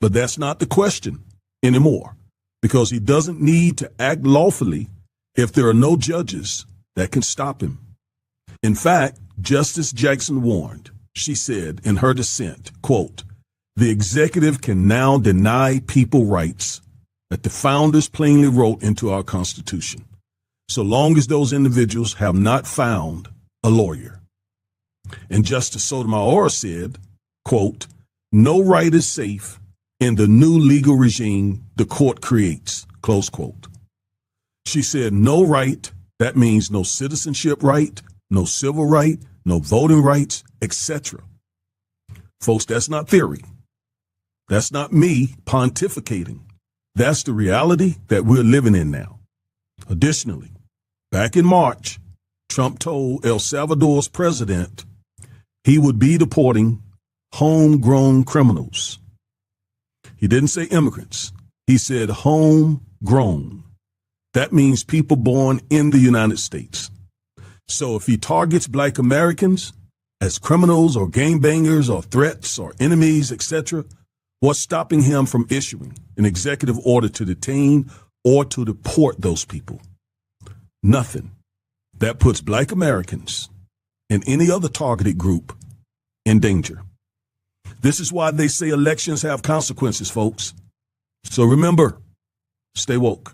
But that's not the question anymore, because he doesn't need to act lawfully if there are no judges that can stop him. In fact, Justice Jackson warned, she said in her dissent, quote, "The executive can now deny people rights that the founders plainly wrote into our Constitution, so long as those individuals have not found a lawyer." And Justice Sotomayor said, quote, "No right is safe in the new legal regime the court creates," close quote. She said no right, that means no citizenship right, no civil right, no voting rights, etc. Folks, that's not theory. That's not me pontificating. That's the reality that we're living in now. Additionally, back in March, Trump told El Salvador's president he would be deporting homegrown criminals. He didn't say immigrants. He said homegrown. That means people born in the United States. So if he targets Black Americans as criminals or gangbangers or threats or enemies, etc., what's stopping him from issuing an executive order to detain or to deport those people? Nothing. That puts Black Americans and any other targeted group in danger. This is why they say elections have consequences, folks. So remember, stay woke.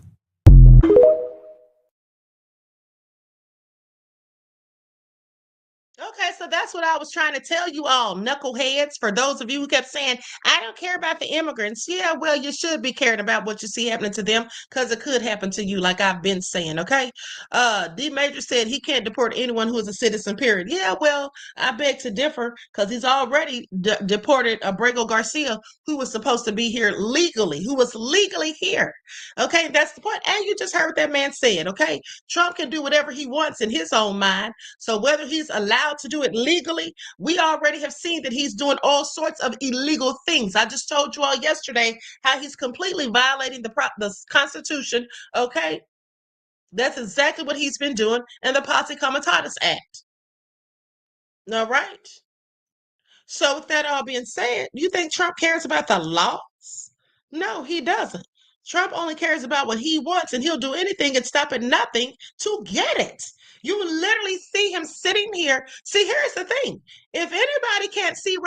Okay, so that's what I was trying to tell you all, knuckleheads. For those of you who kept saying, I don't care about the immigrants. Yeah, well, you should be caring about what you see happening to them, because it could happen to you, like I've been saying, okay? D Major said he can't deport anyone who is a citizen, period. Yeah, well, I beg to differ, because he's already deported Abrego Garcia, who was supposed to be here legally, who was legally here. Okay, that's the point. And you just heard that man say it, okay? Trump can do whatever he wants in his own mind. So whether he's allowed to do it legally, we already have seen that he's doing all sorts of illegal things. I just told you all yesterday how he's completely violating the Constitution. Okay, that's exactly what he's been doing in the Posse Comitatus Act. All right. So with that all being said, you think Trump cares about the laws? No, he doesn't. Trump only cares about what he wants, and he'll do anything and stop at nothing to get it. You literally see him sitting here. See, here's the thing. If anybody can't see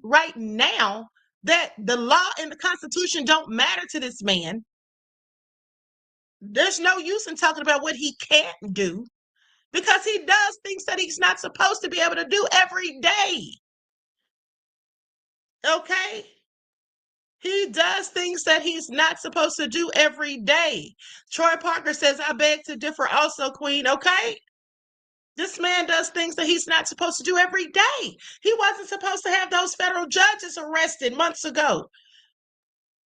right now that the law and the Constitution don't matter to this man, there's no use in talking about what he can't do, because he does things that he's not supposed to be able to do every day. Okay? He does things that he's not supposed to do every day. Troy Parker says, I beg to differ also, Queen. Okay? This man does things that he's not supposed to do every day. He wasn't supposed to have those federal judges arrested months ago.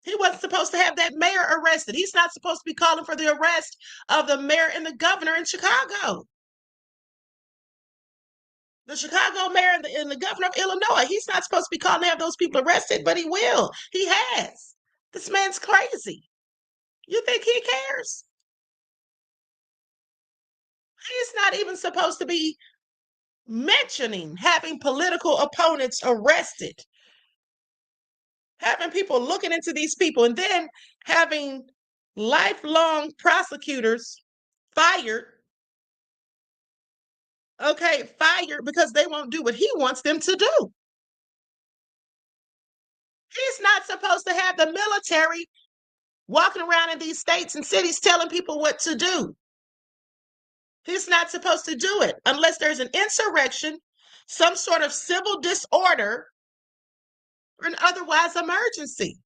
He wasn't supposed to have that mayor arrested. He's not supposed to be calling for the arrest of the mayor and the governor in Chicago. The Chicago mayor and the governor of Illinois, he's not supposed to be calling to have those people arrested, but he will. He has. This man's crazy. You think he cares? He's not even supposed to be mentioning having political opponents arrested, having people looking into these people, and then having lifelong prosecutors fired. Okay, fired because they won't do what he wants them to do. He's not supposed to have the military walking around in these states and cities telling people what to do. He's not supposed to do it unless there's an insurrection, some sort of civil disorder, or an otherwise emergency.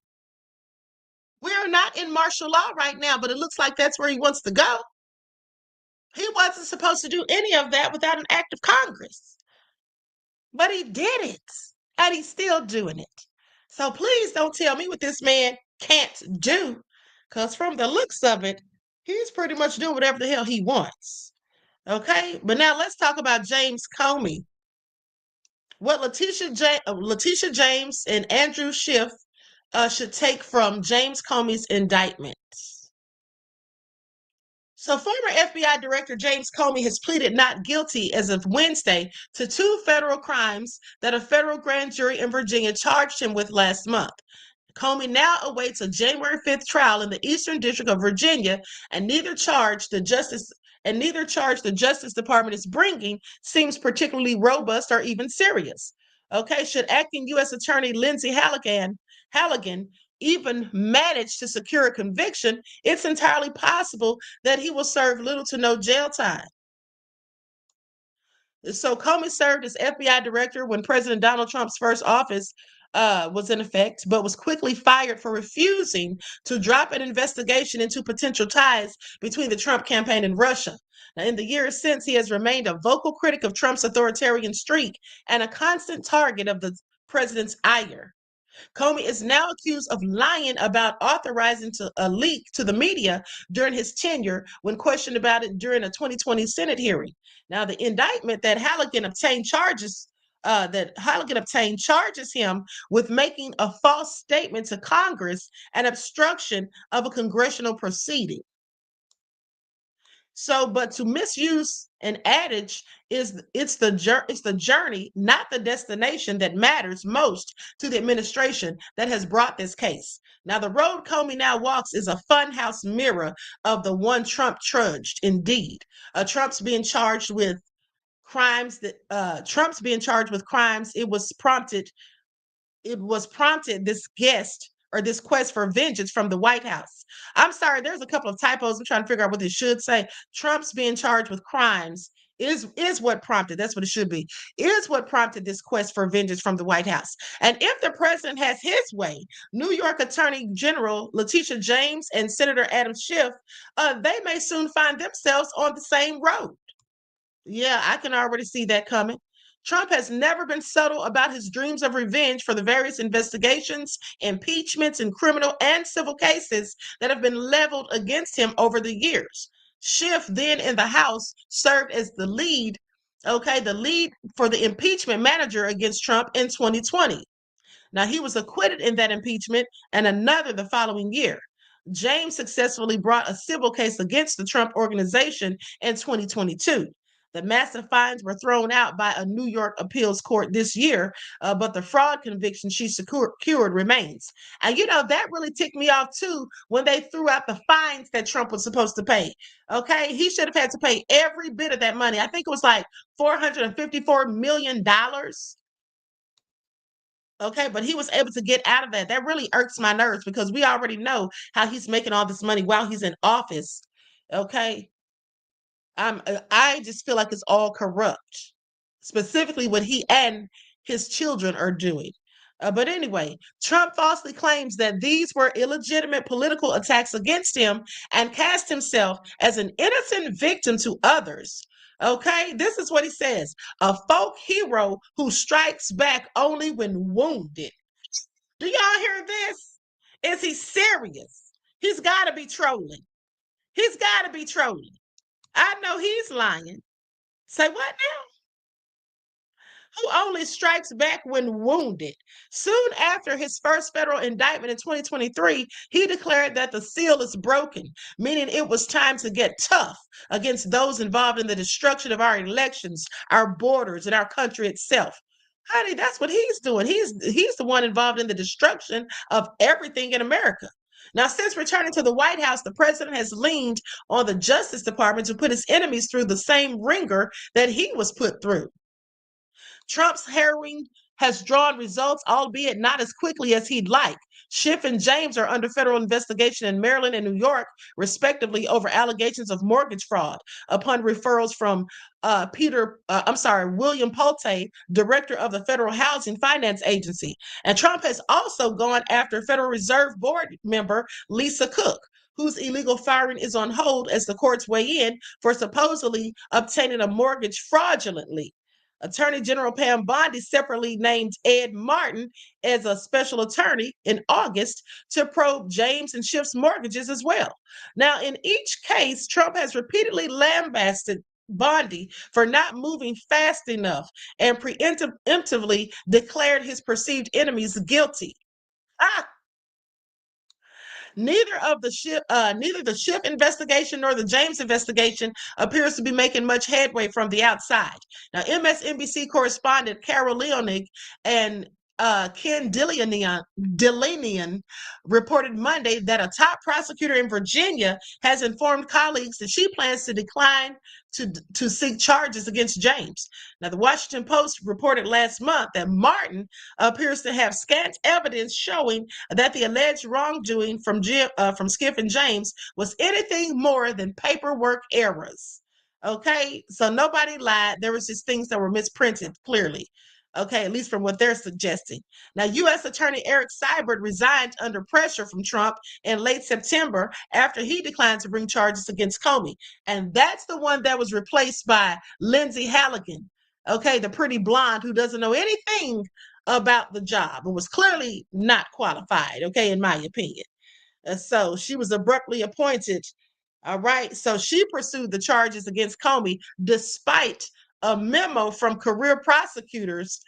We're not in martial law right now, but it looks like that's where he wants to go. He wasn't supposed to do any of that without an act of Congress. But he did it, and he's still doing it. So please don't tell me what this man can't do, because from the looks of it, He's pretty much doing whatever the hell he wants. Okay, but now let's talk about James Comey. What Letitia James and Andrew Schiff should take from James Comey's indictment. So former FBI Director James Comey has pleaded not guilty as of Wednesday to 2 federal crimes that a federal grand jury in Virginia charged him with last month. Comey now awaits a January 5th trial in the Eastern District of Virginia, and neither charge the Justice Department is bringing seems particularly robust or even serious. Okay, should acting U.S. Attorney Lindsay Halligan even manage to secure a conviction, it's entirely possible that he will serve little to no jail time. So Comey served as FBI director when President Donald Trump's first office was in effect, but was quickly fired for refusing to drop an investigation into potential ties between the Trump campaign and Russia. Now, in the years since, he has remained a vocal critic of Trump's authoritarian streak and a constant target of the president's ire. Comey is now accused of lying about authorizing a leak to the media during his tenure when questioned about it during a 2020 Senate hearing. Now, the indictment that Halligan obtained charges him with making a false statement to Congress and obstruction of a congressional proceeding. So, but to misuse an adage is it's the journey, not the destination, that matters most to the administration that has brought this case. Now, the road Comey now walks is a funhouse mirror of the one Trump trudged. Indeed, Trump's being charged with crimes. It was prompted this quest for vengeance from the White House. I'm sorry, there's a couple of typos. I'm trying to figure out what this should say. Trump's being charged with crimes is what prompted, that's what it should be, is what prompted this quest for vengeance from the White House. And if the president has his way, New York Attorney General Letitia James and Senator Adam Schiff, they may soon find themselves on the same road. Yeah, I can already see that coming. Trump has never been subtle about his dreams of revenge for the various investigations, impeachments, and criminal and civil cases that have been leveled against him over the years. Schiff, then in the House, served as the lead for the impeachment manager against Trump in 2020. Now, he was acquitted in that impeachment and another the following year. James successfully brought a civil case against the Trump organization in 2022. The massive fines were thrown out by a New York appeals court this year, but the fraud conviction she secured remains. And that really ticked me off too when they threw out the fines that Trump was supposed to pay. Okay, he should have had to pay every bit of that money. I think it was like $454 million. Okay, but he was able to get out of that. That really irks my nerves because we already know how he's making all this money while he's in office. Okay. I just feel like it's all corrupt, specifically what he and his children are doing. But anyway, Trump falsely claims that these were illegitimate political attacks against him and cast himself as an innocent victim to others. Okay, this is what he says: a folk hero who strikes back only when wounded. Do y'all hear this? Is he serious? He's got to be trolling. He's got to be trolling. I know he's lying. Say what now? Who only strikes back when wounded. Soon after his first federal indictment in 2023, he declared that the seal is broken, meaning it was time to get tough against those involved in the destruction of our elections, our borders, and our country itself. Honey, that's what he's doing. He's the one involved in the destruction of everything in America. Now, since returning to the White House, the president has leaned on the Justice Department to put his enemies through the same ringer that he was put through. Trump's heralding has drawn results, albeit not as quickly as he'd like. Schiff and James are under federal investigation in Maryland and New York, respectively, over allegations of mortgage fraud upon referrals from William Pulte, director of the Federal Housing Finance Agency. And Trump has also gone after Federal Reserve Board member Lisa Cook, whose illegal firing is on hold as the courts weigh in for supposedly obtaining a mortgage fraudulently. Attorney General Pam Bondi separately named Ed Martin as a special attorney in August to probe James and Schiff's mortgages as well. Now, in each case, Trump has repeatedly lambasted Bondi for not moving fast enough and preemptively declared his perceived enemies guilty. Ah, neither the Schiff investigation nor the James investigation appears to be making much headway from the outside. Now, MSNBC correspondent Carol Leonig and Ken Dilanian reported Monday that a top prosecutor in Virginia has informed colleagues that she plans to decline to seek charges against James. Now, the Washington Post reported last month that Martin appears to have scant evidence showing that the alleged wrongdoing from Schiff and James was anything more than paperwork errors. Okay, so nobody lied. There was just things that were misprinted, clearly. Okay, at least from what they're suggesting. Now, U.S. Attorney Eric Seibert resigned under pressure from Trump in late September after he declined to bring charges against Comey. And that's the one that was replaced by Lindsay Halligan, okay, the pretty blonde who doesn't know anything about the job and was clearly not qualified, okay, in my opinion. So she was abruptly appointed. All right, so she pursued the charges against Comey despite a memo from career prosecutors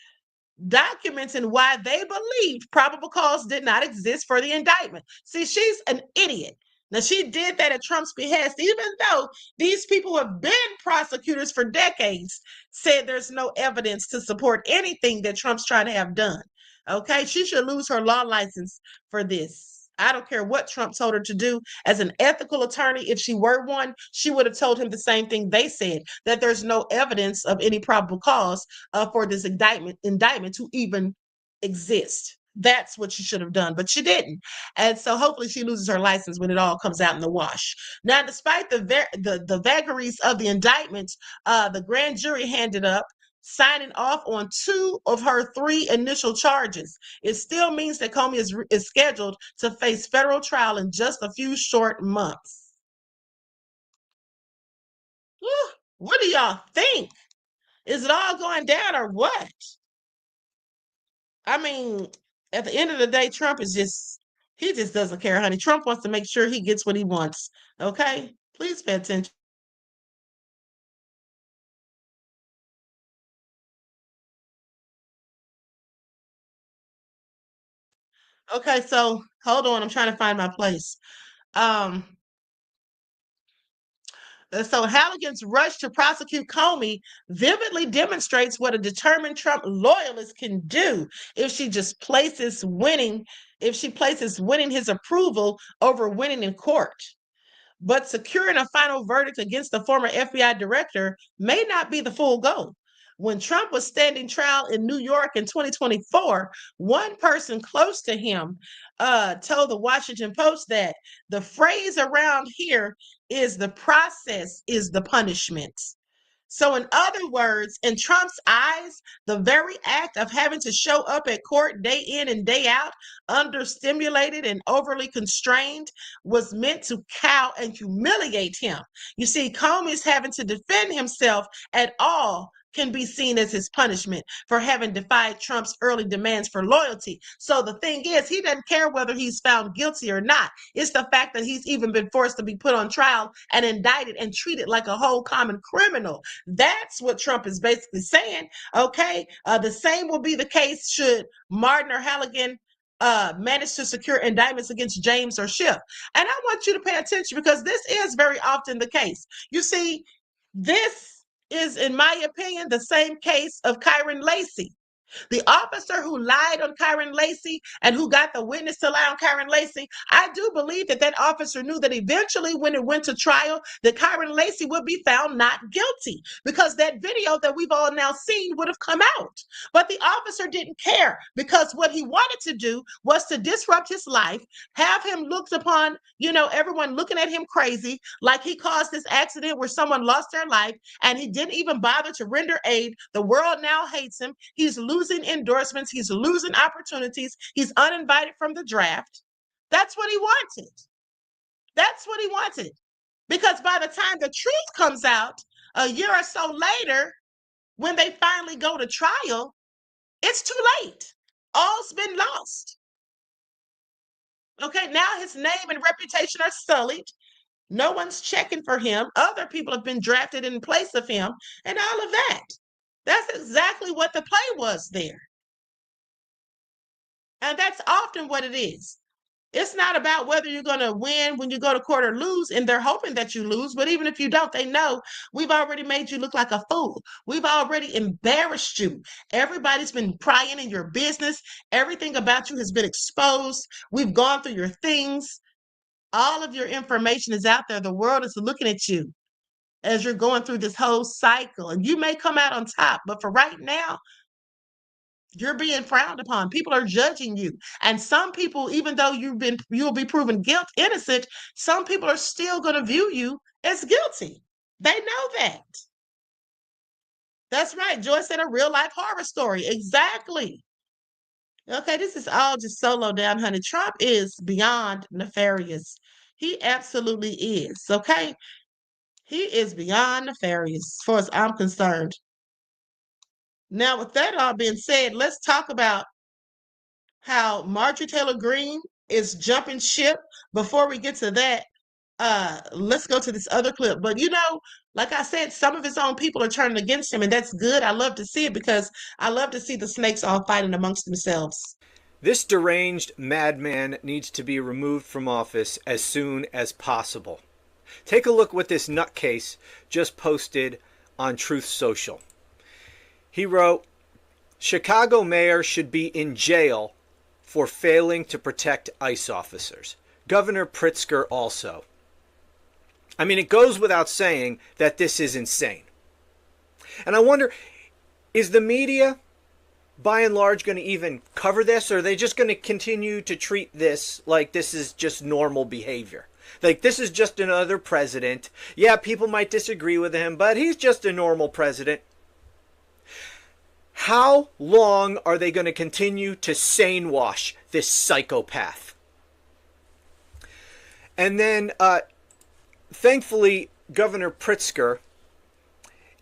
documenting why they believed probable cause did not exist for the indictment. See, she's an idiot. Now, she did that at Trump's behest, even though these people who have been prosecutors for decades said there's no evidence to support anything that Trump's trying to have done. Okay, she should lose her law license for this. I don't care what Trump told her to do. As an ethical attorney, if she were one, she would have told him the same thing they said, that there's no evidence of any probable cause for this indictment to even exist. That's what she should have done, but she didn't. And so hopefully she loses her license when it all comes out in the wash. Now, despite the vagaries of the indictment, the grand jury handed up signing off on 2 of her 3 initial charges. It still means that Comey is scheduled to face federal trial in just a few short months. What do y'all think? Is it all going down or what? I mean, at the end of the day, Trump is he just doesn't care, honey. Trump wants to make sure he gets what he wants. Okay? Please pay attention. Okay, so hold on. I'm trying to find my place. So Halligan's rush to prosecute Comey vividly demonstrates what a determined Trump loyalist can do if she places winning his approval over winning in court. But securing a final verdict against the former FBI director may not be the full goal. When Trump was standing trial in New York in 2024, one person close to him told the Washington Post that the phrase around here is the process is the punishment. So, in other words, in Trump's eyes, the very act of having to show up at court day in and day out, understimulated and overly constrained, was meant to cow and humiliate him. You see, Comey's having to defend himself at all can be seen as his punishment for having defied Trump's early demands for loyalty. So the thing is, he doesn't care whether he's found guilty or not. It's the fact that he's even been forced to be put on trial and indicted and treated like a whole common criminal. That's what Trump is basically saying. Okay, the same will be the case should Martin or Halligan manage to secure indictments against James or Schiff. And I want you to pay attention because this is very often the case. You see, this is, in my opinion, the same case of Kyron Lacey. The officer who lied on Kyron Lacey and who got the witness to lie on Kyron Lacey, I do believe that officer knew that eventually when it went to trial, that Kyron Lacey would be found not guilty because that video that we've all now seen would have come out. But the officer didn't care because what he wanted to do was to disrupt his life, have him looked upon, everyone looking at him crazy, like he caused this accident where someone lost their life and he didn't even bother to render aid. The world now hates him. He's losing endorsements. He's losing opportunities. He's uninvited from the draft. That's what he wanted. That's what he wanted. Because by the time the truth comes out, a year or so later, when they finally go to trial, it's too late. All's been lost. Okay, now his name and reputation are sullied. No one's checking for him. Other people have been drafted in place of him and all of that. That's exactly what the play was there. And that's often what it is. It's not about whether you're going to win when you go to court or lose, and they're hoping that you lose. But even if you don't, they know we've already made you look like a fool. We've already embarrassed you. Everybody's been prying in your business. Everything about you has been exposed. We've gone through your things. All of your information is out there. The world is looking at you as you're going through this whole cycle. And you may come out on top, but for right now, you're being frowned upon. People are judging you. And some people, even though you'll be proven innocent, some people are still going to view you as guilty. They know that. That's right. Joy said a real life horror story. Exactly. Okay, this is all just so low down, honey. Trump is beyond nefarious. He absolutely is. Okay. He is beyond nefarious as far as I'm concerned. Now, with that all being said, let's talk about how Marjorie Taylor-Greene is jumping ship. Before we get to that, let's go to this other clip. But like I said, some of his own people are turning against him, and that's good. I love to see it because I love to see the snakes all fighting amongst themselves. This deranged madman needs to be removed from office as soon as possible. Take a look what this nutcase just posted on Truth Social. He wrote, Chicago mayor should be in jail for failing to protect ICE officers. Governor Pritzker also. I mean, it goes without saying that this is insane. And I wonder, is the media, by and large, going to even cover this? Or are they just going to continue to treat this like this is just normal behavior? Like, this is just another president. Yeah, people might disagree with him, but he's just a normal president. How long are they going to continue to sane wash this psychopath? And then, thankfully, Governor Pritzker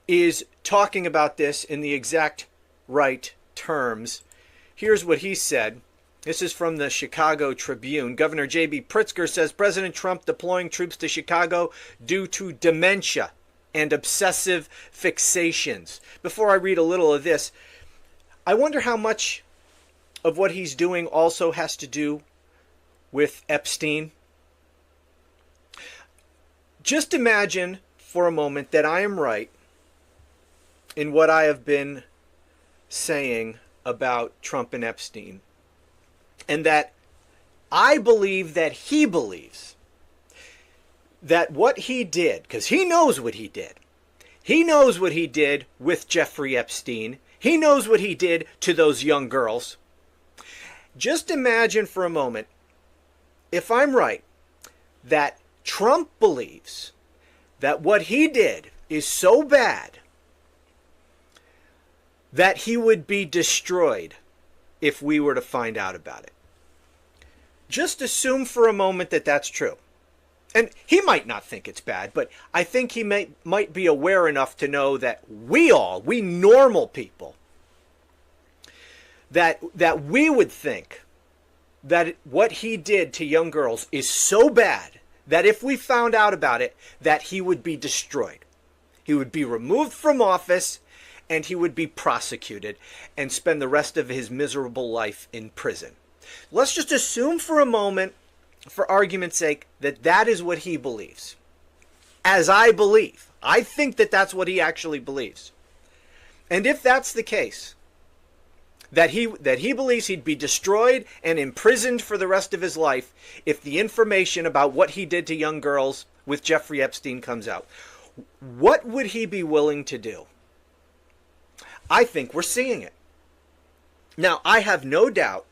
is talking about this in the exact right terms. Here's what he said. This is from the Chicago Tribune. Governor J.B. Pritzker says President Trump deploying troops to Chicago due to dementia and obsessive fixations. Before I read a little of this, I wonder how much of what he's doing also has to do with Epstein. Just imagine for a moment that I am right in what I have been saying about Trump and Epstein, and that I believe that he believes that what he did, because he knows what he did. He knows what he did with Jeffrey Epstein. He knows what he did to those young girls. Just imagine for a moment, if I'm right, that Trump believes that what he did is so bad that he would be destroyed if we were to find out about it. Just assume for a moment that that's true. And he might not think it's bad, but I think he might be aware enough to know that we normal people, that we would think that what he did to young girls is so bad that if we found out about it, that he would be destroyed. He would be removed from office, and he would be prosecuted and spend the rest of his miserable life in prison. Let's just assume for a moment, for argument's sake, that that is what he believes. As I believe. I think that that's what he actually believes. And if that's the case, that he believes he'd be destroyed and imprisoned for the rest of his life if the information about what he did to young girls with Jeffrey Epstein comes out, what would he be willing to do? I think we're seeing it. Now, I have no doubt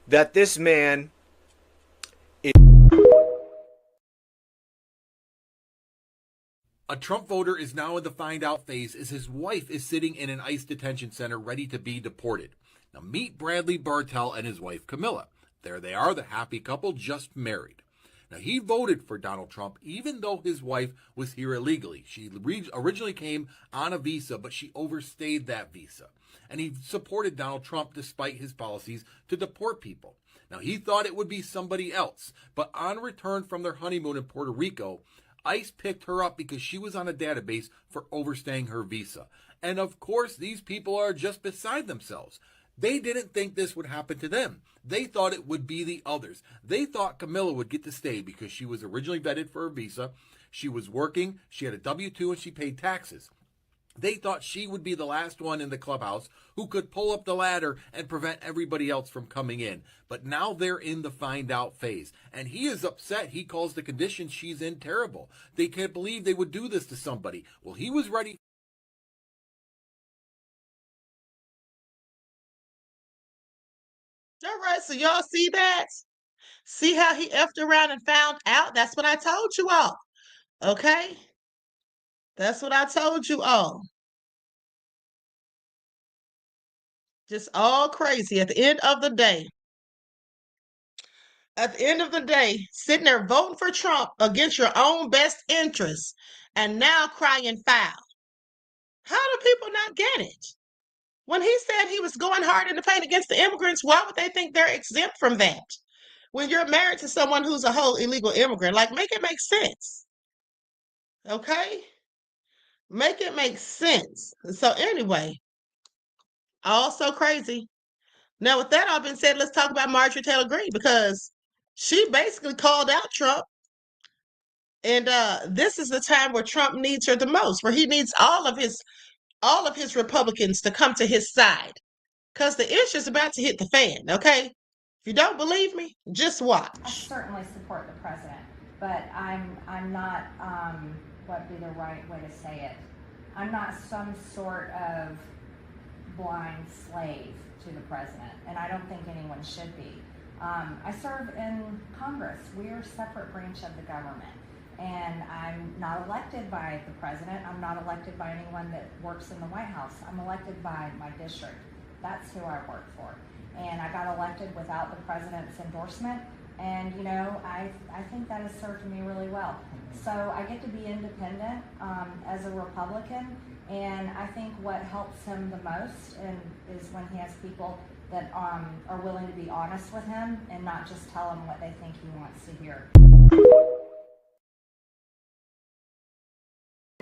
that this man is... A Trump voter is now in the find out phase as his wife is sitting in an ICE detention center ready to be deported. Now meet Bradley Bartell and his wife Camilla. There they are, the happy couple just married. Now, he voted for Donald Trump even though his wife was here illegally. She originally came on a visa, but she overstayed that visa. And he supported Donald Trump despite his policies to deport people. Now, he thought it would be somebody else, but on return from their honeymoon in Puerto Rico, ICE picked her up because she was on a database for overstaying her visa. And of course, these people are just beside themselves. They didn't think this would happen to them. They thought it would be the others. They thought Camilla would get to stay because she was originally vetted for her visa. She was working, she had a W-2, and she paid taxes. They thought she would be the last one in the clubhouse who could pull up the ladder and prevent everybody else from coming in. But now they're in the find out phase. And he is upset. He calls the conditions she's in terrible. They can't believe they would do this to somebody. Well, he was ready. All right, so y'all see that? See how he effed around and found out? That's what I told you all. Okay? That's what I told you all. Just all crazy at the end of the day. At the end of the day, sitting there voting for Trump against your own best interests and now crying foul. How do people not get it? When he said he was going hard in the paint against the immigrants, why would they think they're exempt from that? When you're married to someone who's a whole illegal immigrant, like, make it make sense. Okay? Make it make sense. So anyway, also crazy. Now, with that all been said, let's talk about Marjorie Taylor-Greene, because she basically called out Trump. And this is the time where Trump needs her the most, where he needs all of his Republicans to come to his side, because the issue is about to hit the fan. Okay, if you don't believe me, just watch. I certainly support the president, but I'm not what would be the right way to say it. I'm not some sort of blind slave to the president, and I don't think anyone should be. I serve in Congress. We are a separate branch of the government. And I'm not elected by the president. I'm not elected by anyone that works in the White House. I'm elected by my district. That's who I work for. And I got elected without the president's endorsement. And, you know, I think that has served me really well. So I get to be independent as a Republican. And I think what helps him the most is when he has people that are willing to be honest with him and not just tell him what they think he wants to hear.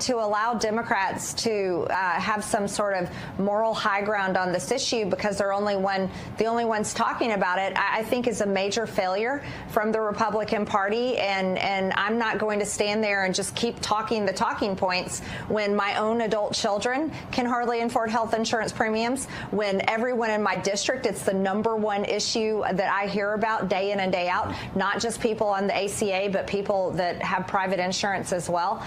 To allow Democrats to have some sort of moral high ground on this issue because they're the only ones talking about it, I think is a major failure from the Republican Party. And I'm not going to stand there and just keep talking the talking points when my own adult children can hardly afford health insurance premiums, when everyone in my district, it's the #1 issue that I hear about day in and day out, not just people on the ACA, but people that have private insurance as well.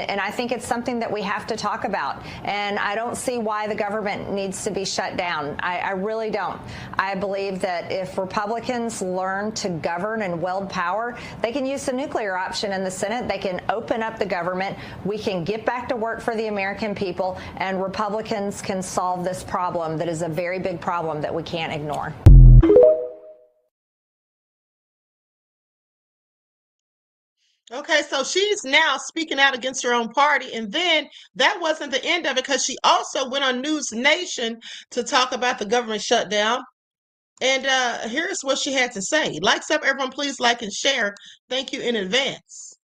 And I think it's something that we have to talk about. And I don't see why the government needs to be shut down. I really don't. I believe that if Republicans learn to govern and wield power, they can use the nuclear option in the Senate. They can open up the government. We can get back to work for the American people, and Republicans can solve this problem that is a very big problem that we can't ignore. Okay, so she's now speaking out against her own party. And then that wasn't the end of it, because she also went on News Nation to talk about the government shutdown. And here's what she had to say. Likes up, everyone, please like and share. Thank you in advance.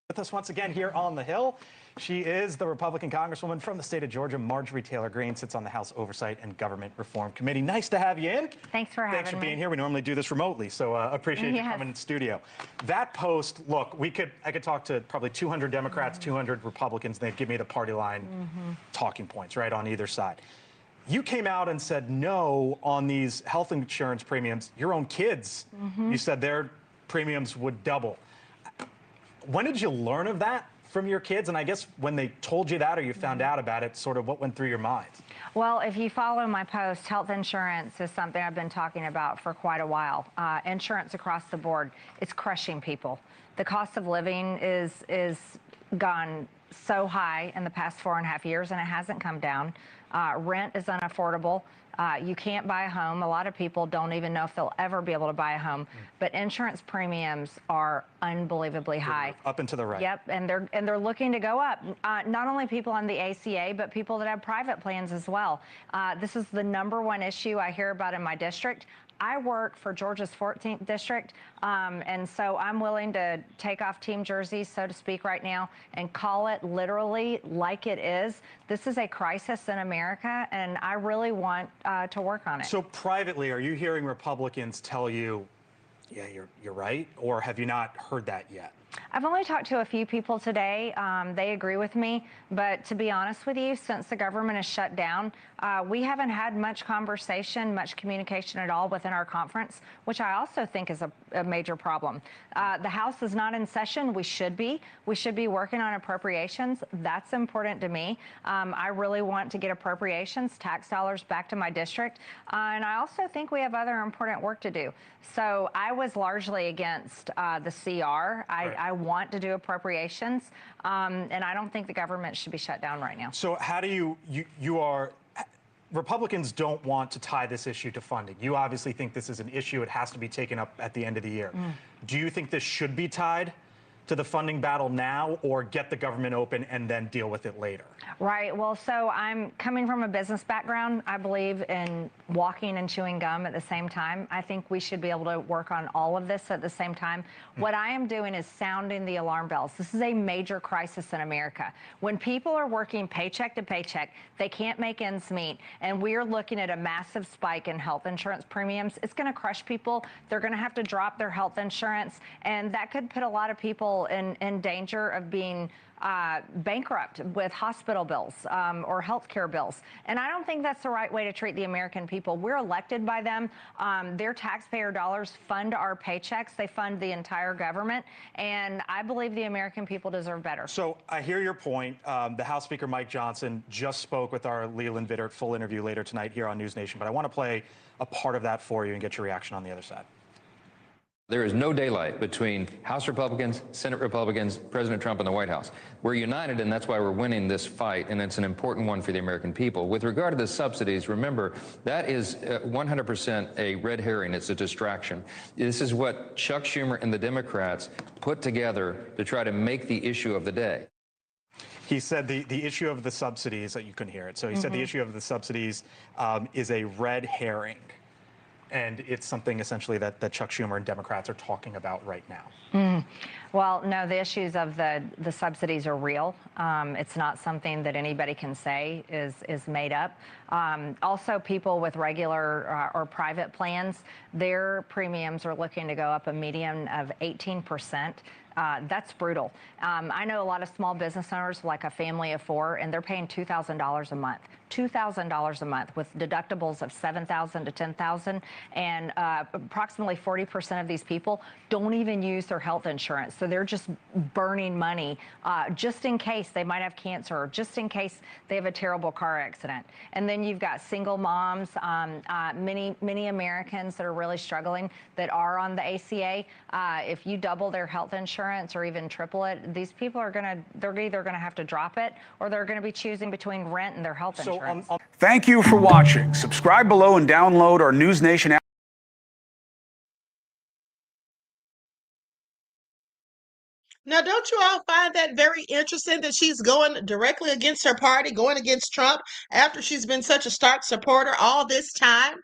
With us once again here on the Hill. She is the Republican Congresswoman from the state of Georgia. Marjorie Taylor-Greene sits on the House Oversight and Government Reform Committee. Nice to have you in. Thanks for having me. Thanks for being here. We normally do this remotely, so appreciate you coming in studio. That post, look, I could talk to probably 200 Democrats, 200 Republicans, and they'd give me the party line talking points, right, on either side. You came out and said no on these health insurance premiums. Your own kids, you said their premiums would double. When did you learn of that from your kids? And I guess when they told you that or you found out about it, sort of what went through your mind? Well, if you follow my post, health insurance is something I've been talking about for quite a while. Insurance across the board, it's crushing people. The cost of living is gone so high in the past 4.5 years, and it hasn't come down. Rent is unaffordable. You can't buy a home. A lot of people don't even know if they'll ever be able to buy a home. But insurance premiums are unbelievably high. Up and to the right. Yep, and they're looking to go up. Not only people on the ACA, but people that have private plans as well. This is the #1 issue I hear about in my district. I work for Georgia's 14th district, and so I'm willing to take off team jerseys, so to speak, right now and call it literally like it is. This is a crisis in America, and I really want to work on it. So privately, are you hearing Republicans tell you, yeah, you're right, or have you not heard that yet? I've only talked to a few people today. They agree with me, but to be honest with you, since the government is shut down, we haven't had much conversation, much communication at all within our conference, which I also think is a major problem. The House is not in session. We should be. We should be working on appropriations. That's important to me. I really want to get appropriations, tax dollars back to my district, and I also think we have other important work to do. So I was largely against the CR. I want to do appropriations, and I don't think the government should be shut down right now. So how do you are, Republicans don't want to tie this issue to funding. You obviously think this is an issue. It has to be taken up at the end of the year. Do you think this should be tied to the funding battle now, or get the government open and then deal with it later? Right. Well, so I'm coming from a business background. I believe in walking and chewing gum at the same time. I think we should be able to work on all of this at the same time. What I am doing is sounding the alarm bells. This is a major crisis in America. When people are working paycheck to paycheck, they can't make ends meet, and we're looking at a massive spike in health insurance premiums. It's going to crush people. They're going to have to drop their health insurance, and that could put a lot of people in danger of being bankrupt with hospital bills or health care bills. And I don't think that's the right way to treat the American people. We're elected by them. Their taxpayer dollars fund our paychecks. They fund the entire government. And I believe the American people deserve better. So I hear your point. The House Speaker Mike Johnson just spoke with our Leland Vittert. Full interview later tonight here on News Nation. But I want to play a part of that for you and get your reaction on the other side. There is no daylight between House Republicans, Senate Republicans, President Trump, and the White House. We're united, and that's why we're winning this fight, and it's an important one for the American people. With regard to the subsidies, remember, that is 100% a red herring. It's a distraction. This is what Chuck Schumer and the Democrats put together to try to make the issue of the day. He said the issue of the subsidies, you couldn't hear it, so he said the issue of the subsidies is a red herring. And it's something essentially that Chuck Schumer and Democrats are talking about right now. Well, no, the issues of the subsidies are real. It's not something that anybody can say is made up. Also, people with regular or private plans, their premiums are looking to go up a median of 18%. That's brutal. I know a lot of small business owners, like a family of 4, and they're paying $2,000 a month. $2,000 a month with deductibles of $7,000 to $10,000, and approximately 40% of these people don't even use their health insurance, so they're just burning money just in case they might have cancer, or just in case they have a terrible car accident. And then you've got single moms, many Americans that are really struggling that are on the ACA. If you double their health insurance or even triple it, these people are they're either gonna have to drop it, or they're gonna be choosing between rent and their health insurance. Thank you for watching. Subscribe below and download our News Nation app. Now, don't you all find that very interesting that she's going directly against her party, going against Trump after she's been such a stark supporter all this time?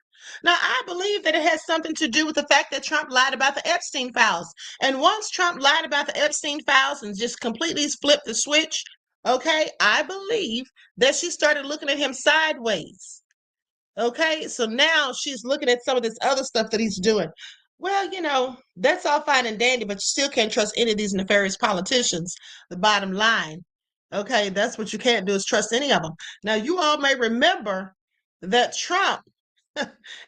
Now, I believe that it has something to do with the fact that Trump lied about the Epstein files. And once Trump lied about the Epstein files and just completely flipped the switch, okay, I believe that she started looking at him sideways. Okay, so now she's looking at some of this other stuff that he's doing. Well, you know, that's all fine and dandy, but you still can't trust any of these nefarious politicians. The bottom line, okay, that's what you can't do, is trust any of them. Now, you all may remember that Trump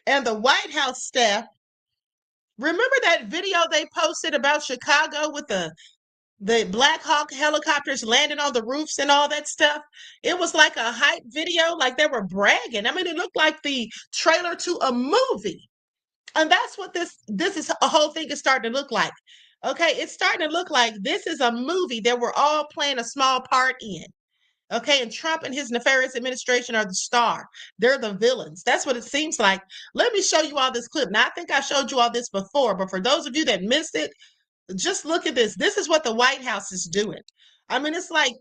and the White House staff, remember that video they posted about Chicago with the Black Hawk helicopters landing on the roofs and all that stuff? It was like a hype video, like they were bragging. I mean, it looked like the trailer to a movie. And that's what this is, a whole thing is starting to look like. Okay, it's starting to look like this is a movie that we're all playing a small part in. Okay, and Trump and his nefarious administration are the star. They're the villains. That's what it seems like. Let me show you all this clip. Now, I think I showed you all this before, but for those of you that missed it, just look at this. This is what the White House is doing. I mean, it's like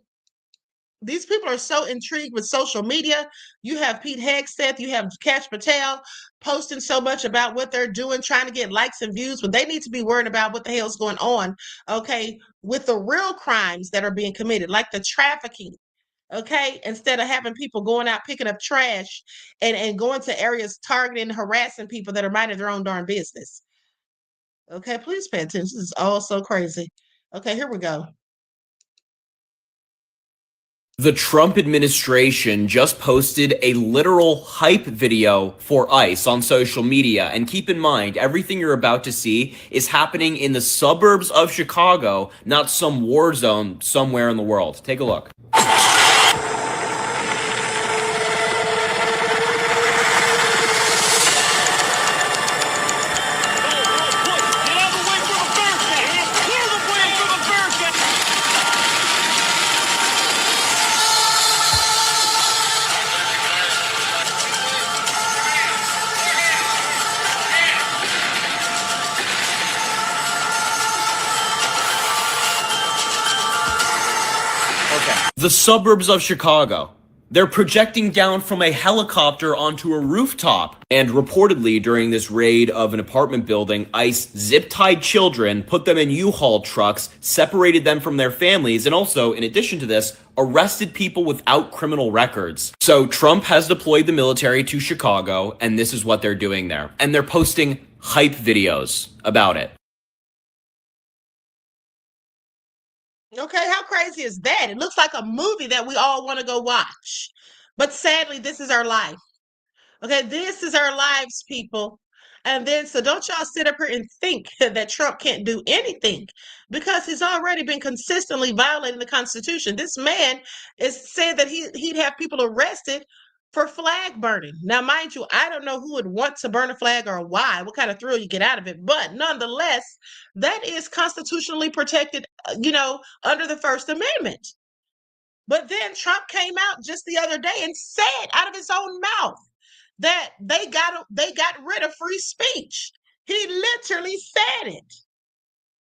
these people are so intrigued with social media. You have Pete Hegseth, you have Kash Patel posting so much about what they're doing, trying to get likes and views, but they need to be worried about what the hell's going on, okay, with the real crimes that are being committed, like the trafficking, okay, instead of having people going out picking up trash and going to areas targeting, harassing people that are minding their own darn business. Okay, please pay attention. This is all so crazy. Okay, here we go. The Trump administration just posted a literal hype video for ICE on social media. And keep in mind, everything you're about to see is happening in the suburbs of Chicago, not some war zone somewhere in the world. Take a look. The suburbs of Chicago. They're projecting down from a helicopter onto a rooftop. And reportedly, during this raid of an apartment building, ICE zip-tied children, put them in U-Haul trucks, separated them from their families, and also, in addition to this, arrested people without criminal records. So Trump has deployed the military to Chicago, and this is what they're doing there. And they're posting hype videos about it. Okay, how crazy is that? It looks like a movie that we all want to go watch. But sadly, this is our life. Okay, this is our lives, people. And then, so don't y'all sit up here and think that Trump can't do anything because he's already been consistently violating the Constitution. This man is saying that he'd have people arrested for flag burning. Now, mind you, I don't know who would want to burn a flag or why, what kind of thrill you get out of it. But nonetheless, that is constitutionally protected, under the First Amendment. But then Trump came out just the other day and said out of his own mouth that they got rid of free speech. He literally said it.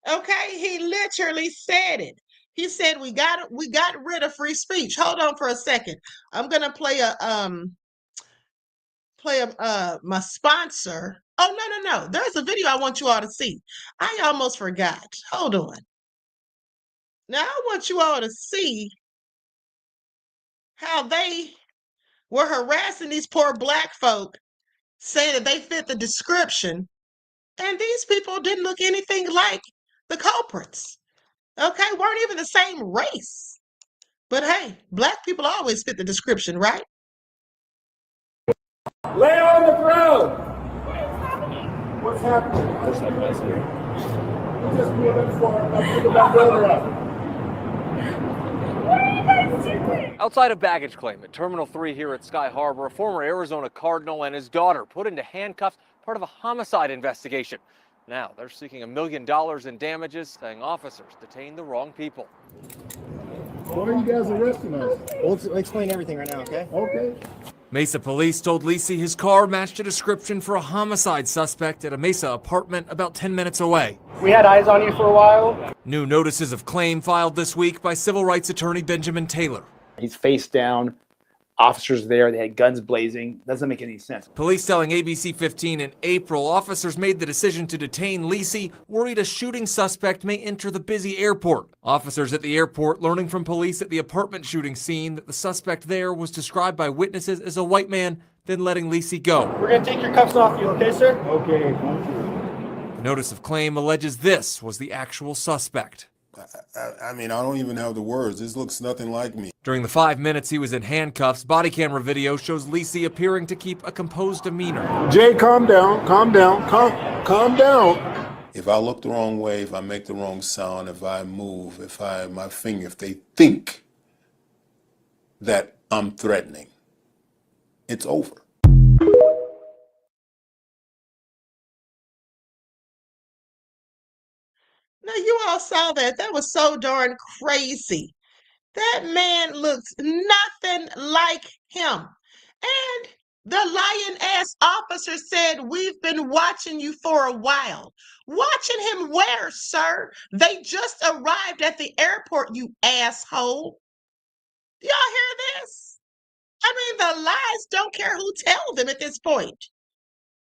Okay, he literally said it. He said we got rid of free speech. Hold on for a second. I'm gonna play my sponsor. Oh no. There's a video I want you all to see. I almost forgot. Hold on. Now I want you all to see how they were harassing these poor black folk, saying that they fit the description, and these people didn't look anything like the culprits. Okay, weren't even the same race. But hey, black people always fit the description, right? Lay on the ground! What's happening? What's happening? We just pulled in for a back door up. Outside of baggage claim at Terminal 3 here at Sky Harbor, a former Arizona Cardinal and his daughter put into handcuffs, part of a homicide investigation. Now they're seeking $1 million in damages, saying officers detained the wrong people. Why are you guys arresting us? We'll explain everything right now, okay? Okay. Mesa police told Lisey his car matched a description for a homicide suspect at a Mesa apartment about 10 minutes away. We had eyes on you for a while. New notices of claim filed this week by civil rights attorney Benjamin Taylor. He's face down. Officers there, they had guns blazing. Doesn't make any sense. Police telling ABC 15 in April, officers made the decision to detain Lisey, worried a shooting suspect may enter the busy airport. Officers at the airport learning from police at the apartment shooting scene that the suspect there was described by witnesses as a white man, then letting Lisey go. We're going to take your cuffs off you, okay, sir? Okay, thank you. The notice of claim alleges this was the actual suspect. I mean, I don't even have the words. This looks nothing like me. During the 5 minutes he was in handcuffs, body camera video shows Lisey appearing to keep a composed demeanor. Jay, calm down, calm down, calm down. If I look the wrong way, if I make the wrong sound, if I move, if they think that I'm threatening, it's over. Now, you all saw that. That was so darn crazy. That man looks nothing like him. And the lion ass officer said, "We've been watching you for a while." Watching him where, sir? They just arrived at the airport, you asshole. Y'all hear this? I mean, the lies don't care who tells them at this point.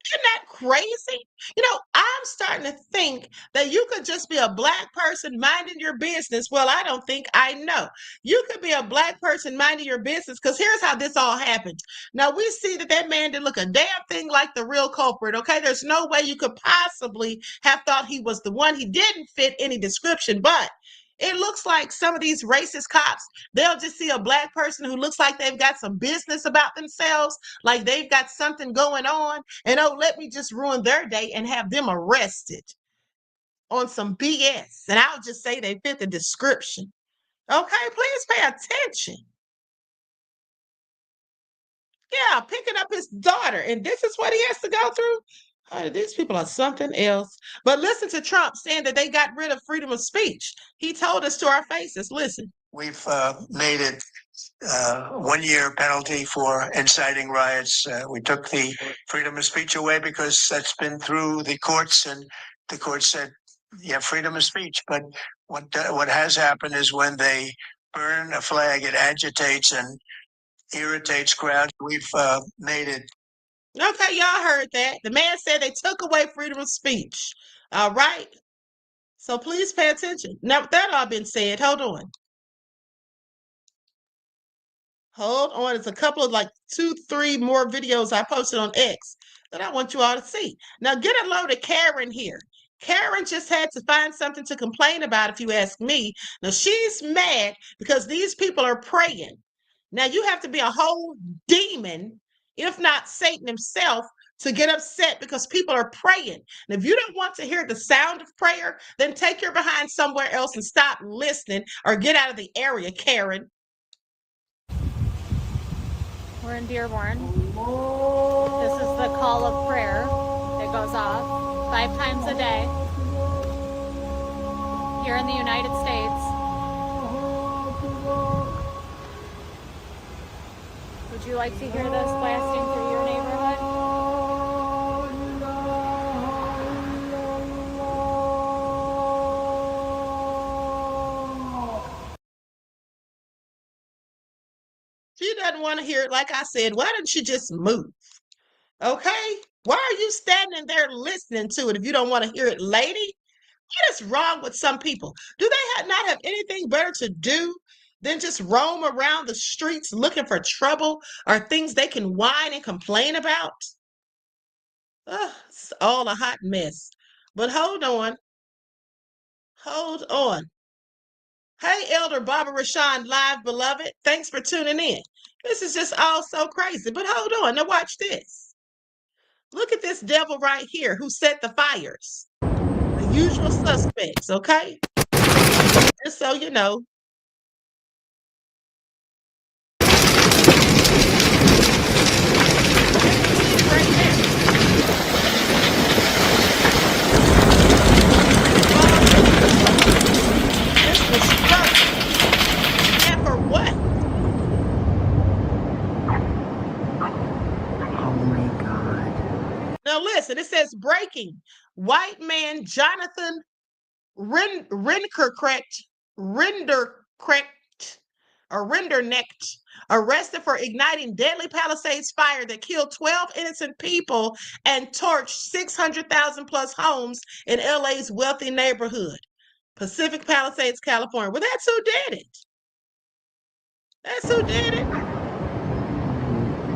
Isn't that crazy? You know, I'm starting to think that you could just be a black person minding your business. Well, I don't think I know. You could be a black person minding your business because here's how this all happened. Now, we see that that man didn't look a damn thing like the real culprit, okay? There's no way you could possibly have thought he was the one. He didn't fit any description, but it looks like some of these racist cops, they'll just see a black person who looks like they've got some business about themselves, like they've got something going on, and oh, let me just ruin their day and have them arrested on some BS. And I'll just say they fit the description. Okay, please pay attention. Yeah, picking up his daughter, and this is what he has to go through. These people are something else. But listen to Trump saying that they got rid of freedom of speech. He told us to our faces. Listen. We've made it 1 year penalty for inciting riots. We took the freedom of speech away because that's been through the courts, and the courts said you have freedom of speech. But what has happened is when they burn a flag, it agitates and irritates crowds. We've made it. Okay, y'all heard that. The man said they took away freedom of speech. All right. So please pay attention. Now, with that all been said, hold on. Hold on. It's a couple of like 2-3 more videos I posted on X that I want you all to see. Now, get a load of Karen here. Karen just had to find something to complain about, if you ask me. Now, she's mad because these people are praying. Now, you have to be a whole demon, if not Satan himself, to get upset because people are praying. And if you don't want to hear the sound of prayer, then take your behind somewhere else and stop listening or get out of the area, Karen. We're in Dearborn. This is the call of prayer. It goes off 5 times a day here in the United States. Would you like to hear this blasting through your neighborhood? She doesn't want to hear it. Like I said, why don't you just move? Okay? Why are you standing there listening to it if you don't want to hear it, lady? What is wrong with some people? Do they not have anything better to do than just roam around the streets looking for trouble or things they can whine and complain about? It's all a hot mess. But hold on. Hold on. Hey, Elder Barbara Rashawn Live, beloved. Thanks for tuning in. This is just all so crazy. But hold on. Now watch this. Look at this devil right here who set the fires. The usual suspects, okay? Just so you know. Right there. This was struck. And for what? Oh my God. Now listen, it says breaking. White man Jonathan Rendernecht arrested for igniting deadly Palisades fire that killed 12 innocent people and torched 600,000 plus homes in LA's wealthy neighborhood, Pacific Palisades, California. Well, that's who did it. That's who did it. Oh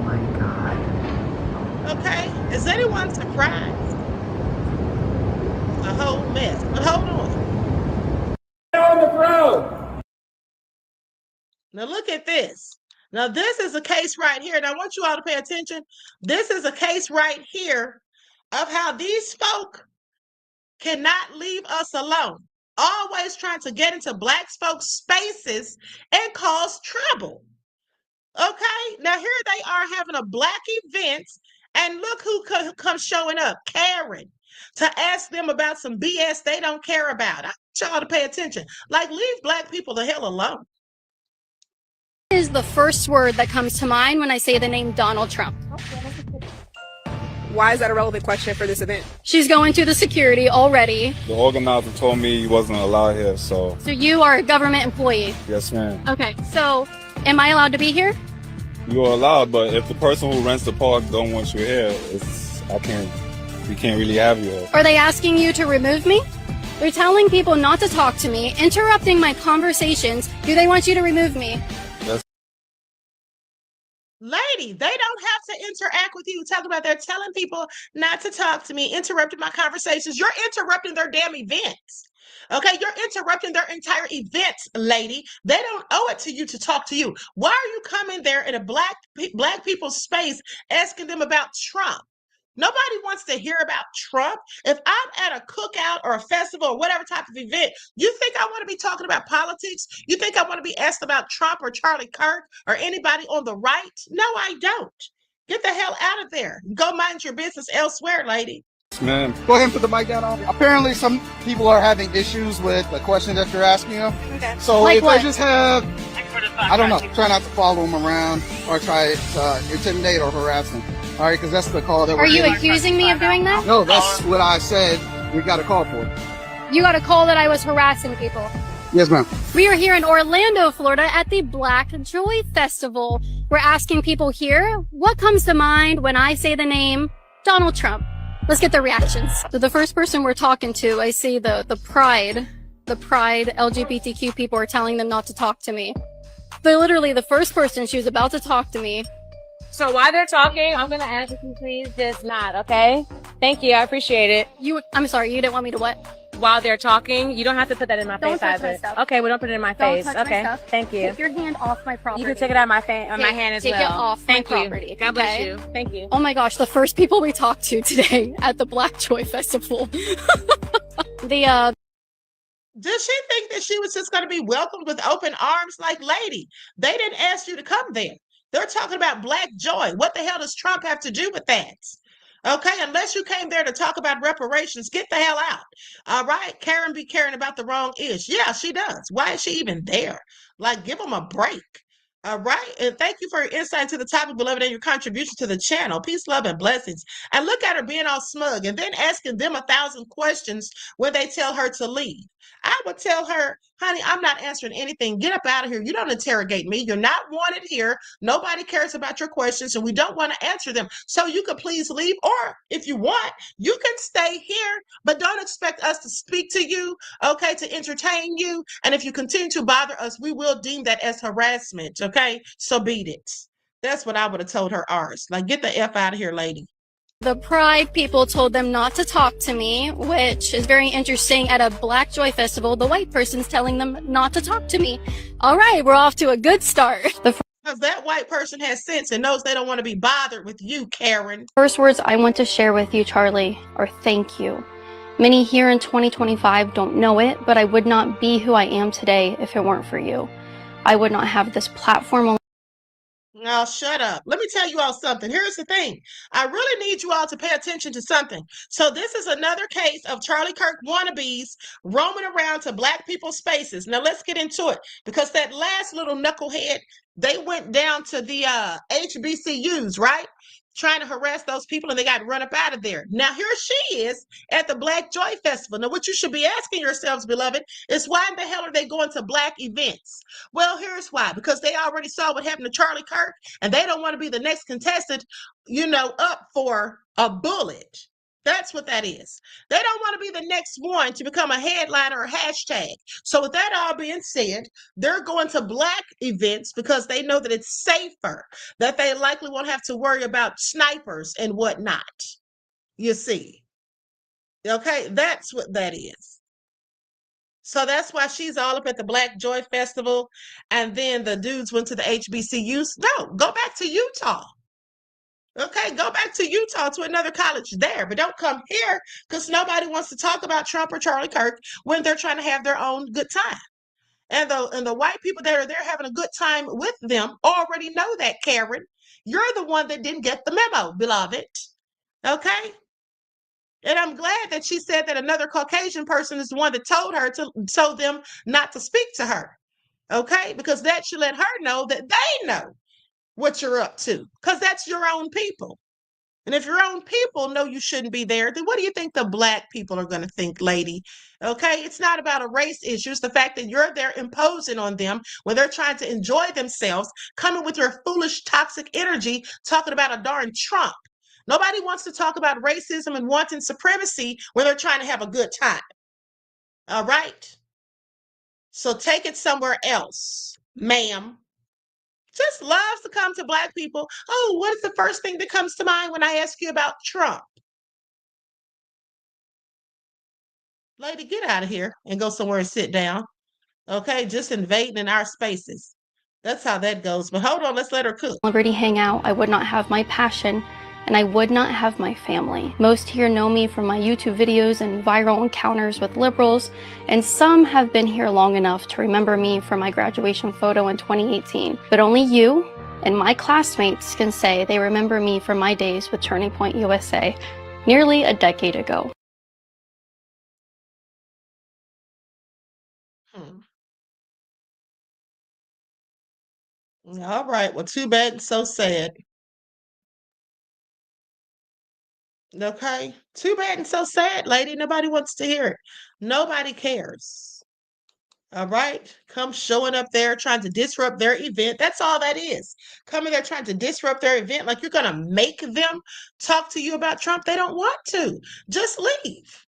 my God. Okay, is anyone surprised? It's a whole mess, but hold on. On the road. Now look at this. Now this is a case right here, and I want you all to pay attention. This is a case right here of how these folk cannot leave us alone. Always trying to get into black folks' spaces and cause trouble. Okay, now here they are having a black event, and look who comes showing up. Karen. to ask them about some BS they don't care about. I want y'all to pay attention. Like, leave black people the hell alone. Is the first word that comes to mind when I say the name Donald Trump. Why is that a relevant question for this event? She's going through the security already. The organizer told me he wasn't allowed here, so. So you are a government employee. Yes, ma'am. Okay, so am I allowed to be here? You are allowed, but if the person who rents the park don't want you here, we can't really have you here. Are they asking you to remove me? They're telling people not to talk to me, interrupting my conversations. Do they want you to remove me? Lady, they don't have to interact with you. Talk about they're telling people not to talk to me, interrupting my conversations. You're interrupting their damn events. Okay, you're interrupting their entire events, lady. They don't owe it to you to talk to you. Why are you coming there in a black people's space asking them about Trump? Nobody wants to hear about Trump. If I'm at a cookout or a festival or whatever type of event, you think I want to be talking about politics? You think I want to be asked about Trump or Charlie Kirk or anybody on the right? No, I don't. Get the hell out of there. Go mind your business elsewhere, lady. Ma'am. Go ahead and put the mic down on. Apparently, some people are having issues with the questions that you're asking them. Okay. So like if what? they just have, I don't know, try not to follow them around or try to intimidate or harass them. All right, because that's the call that we're Are you getting. accusing me of doing that? No, that's what I said. We got a call for. You got a call that I was harassing people. Yes, ma'am. We are here in Orlando, Florida at the Black Joy Festival. We're asking people here, what comes to mind when I say the name Donald Trump? Let's get their reactions. So the first person we're talking to, I see the pride LGBTQ people are telling them not to talk to me. They're literally the first person, she was about to talk to me. So while they're talking, I'm going to ask if you please just nod, okay? Thank you. I appreciate it. I'm sorry, you didn't want me to what? While they're talking, you don't have to put that in my face touch my either. stuff. Okay, well, don't put it in my Don't face. touch my Okay, stuff. thank you. Take your hand off my property. You can take it out of my hand as well. Take it off Thank my you. property. God bless okay? you. Thank you. Oh my gosh, the first people we talked to today at the Black Joy Festival. Did she think that she was just going to be welcomed with open arms? Like, lady, they didn't ask you to come there. They're talking about Black joy. What the hell does Trump have to do with that? Okay, unless you came there to talk about reparations, get the hell out. All right, Karen be caring about the wrong ish. Yeah, she does. Why is she even there? Like, give them a break. All right, and thank you for your insight into the topic, beloved, and your contribution to the channel. Peace, love, and blessings. And look at her being all smug and then asking them 1,000 questions when they tell her to leave. I would tell her, honey, I'm not answering anything. Get up out of here. You don't interrogate me. You're not wanted here. Nobody cares about your questions, and we don't want to answer them. So you could please leave, or if you want, you can stay here, but don't expect us to speak to you, okay, to entertain you. And if you continue to bother us, we will deem that as harassment, okay? So beat it. That's what I would have told her ours. Like, get the F out of here, lady. The Pride people told them not to talk to me, which is very interesting. At a Black Joy Festival, the white person's telling them not to talk to me. All right, we're off to a good start. Because that white person has sense and knows they don't want to be bothered with you, Karen. First words I want to share with you, Charlie, are thank you. Many here in 2025 don't know it, but I would not be who I am today if it weren't for you. I would not have this platform. Now, shut up. Let me tell you all something. Here's the thing. I really need you all to pay attention to something. So this is another case of Charlie Kirk wannabes roaming around to Black people's spaces. Now, let's get into it, because that last little knucklehead, they went down to the HBCUs, right? Trying to harass those people, and they got run up out of there. Now, here she is at the Black Joy Festival. Now, what you should be asking yourselves, beloved, is why in the hell are they going to Black events? Well, here's why. Because they already saw what happened to Charlie Kirk, and they don't want to be the next contestant, up for a bullet. That's what that is. They don't want to be the next one to become a headliner or hashtag. So with that all being said, they're going to Black events because they know that it's safer, that they likely won't have to worry about snipers and whatnot. You see. Okay, that's what that is. So that's why she's all up at the Black Joy Festival, and then the dudes went to the HBCUs. No, go back to Utah. Okay, go back to Utah to another college there, but don't come here because nobody wants to talk about Trump or Charlie Kirk when they're trying to have their own good time. And the white people that are there having a good time with them already know that, Karen. You're the one that didn't get the memo, beloved. Okay? And I'm glad that she said that another Caucasian person is the one that told them not to speak to her. Okay? Because that should let her know that they know what you're up to. Because that's your own people. And if your own people know you shouldn't be there, then what do you think the black people are going to think, lady? Okay? It's not about a race issue. It's the fact that you're there imposing on them when they're trying to enjoy themselves, coming with your foolish, toxic energy, talking about a darn Trump. Nobody wants to talk about racism and wanting supremacy when they're trying to have a good time. All right? So take it somewhere else, ma'am. Just loves to come to black people. Oh, what is the first thing that comes to mind when I ask you about Trump? Lady, get out of here and go somewhere and sit down. Okay? Just invading in our spaces. That's how that goes. But hold on, let's let her cook. Celebrity hangout, I would not have my passion, and I would not have my family. Most here know me from my YouTube videos and viral encounters with liberals, and some have been here long enough to remember me from my graduation photo in 2018. But only you and my classmates can say they remember me from my days with Turning Point USA, nearly a decade ago. All right. Well, too bad and so sad. Okay? Too bad and so sad, lady. Nobody wants to hear it. Nobody cares. All right? Come showing up there trying to disrupt their event. That's all that is. Coming there trying to disrupt their event like you're going to make them talk to you about Trump. They don't want to. Just leave.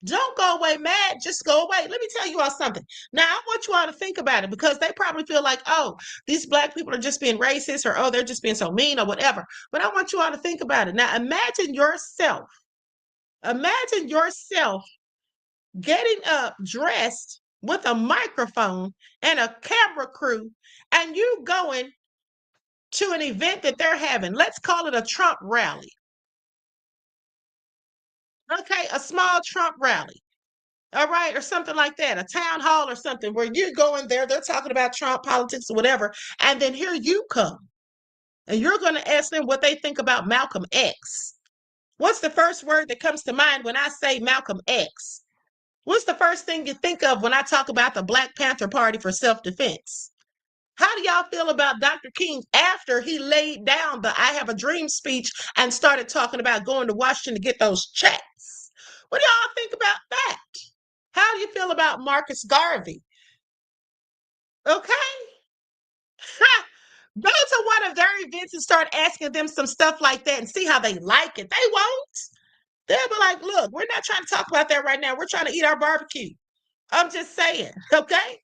Don't go away mad. Just go away. Let me tell you all something. Now, I want you all to think about it because they probably feel like, oh, these black people are just being racist or, oh, they're just being so mean or whatever. But I want you all to think about it. Now, imagine yourself getting up dressed with a microphone and a camera crew and you going to an event that they're having. Let's call it a Trump rally. Okay, a small Trump rally. All right, or something like that, a town hall or something where you're going there, they're talking about Trump politics or whatever, and then here you come, and you're going to ask them what they think about Malcolm X. What's the first word that comes to mind when I say Malcolm X? What's the first thing you think of when I talk about the Black Panther Party for self-defense? How do y'all feel about Dr. King after he laid down the I Have a Dream speech and started talking about going to Washington to get those checks? What do y'all think about that? How do you feel about Marcus Garvey? Okay. Go to one of their events and start asking them some stuff like that and see how they like it. They won't. They'll be like, look, we're not trying to talk about that right now. We're trying to eat our barbecue. I'm just saying, okay?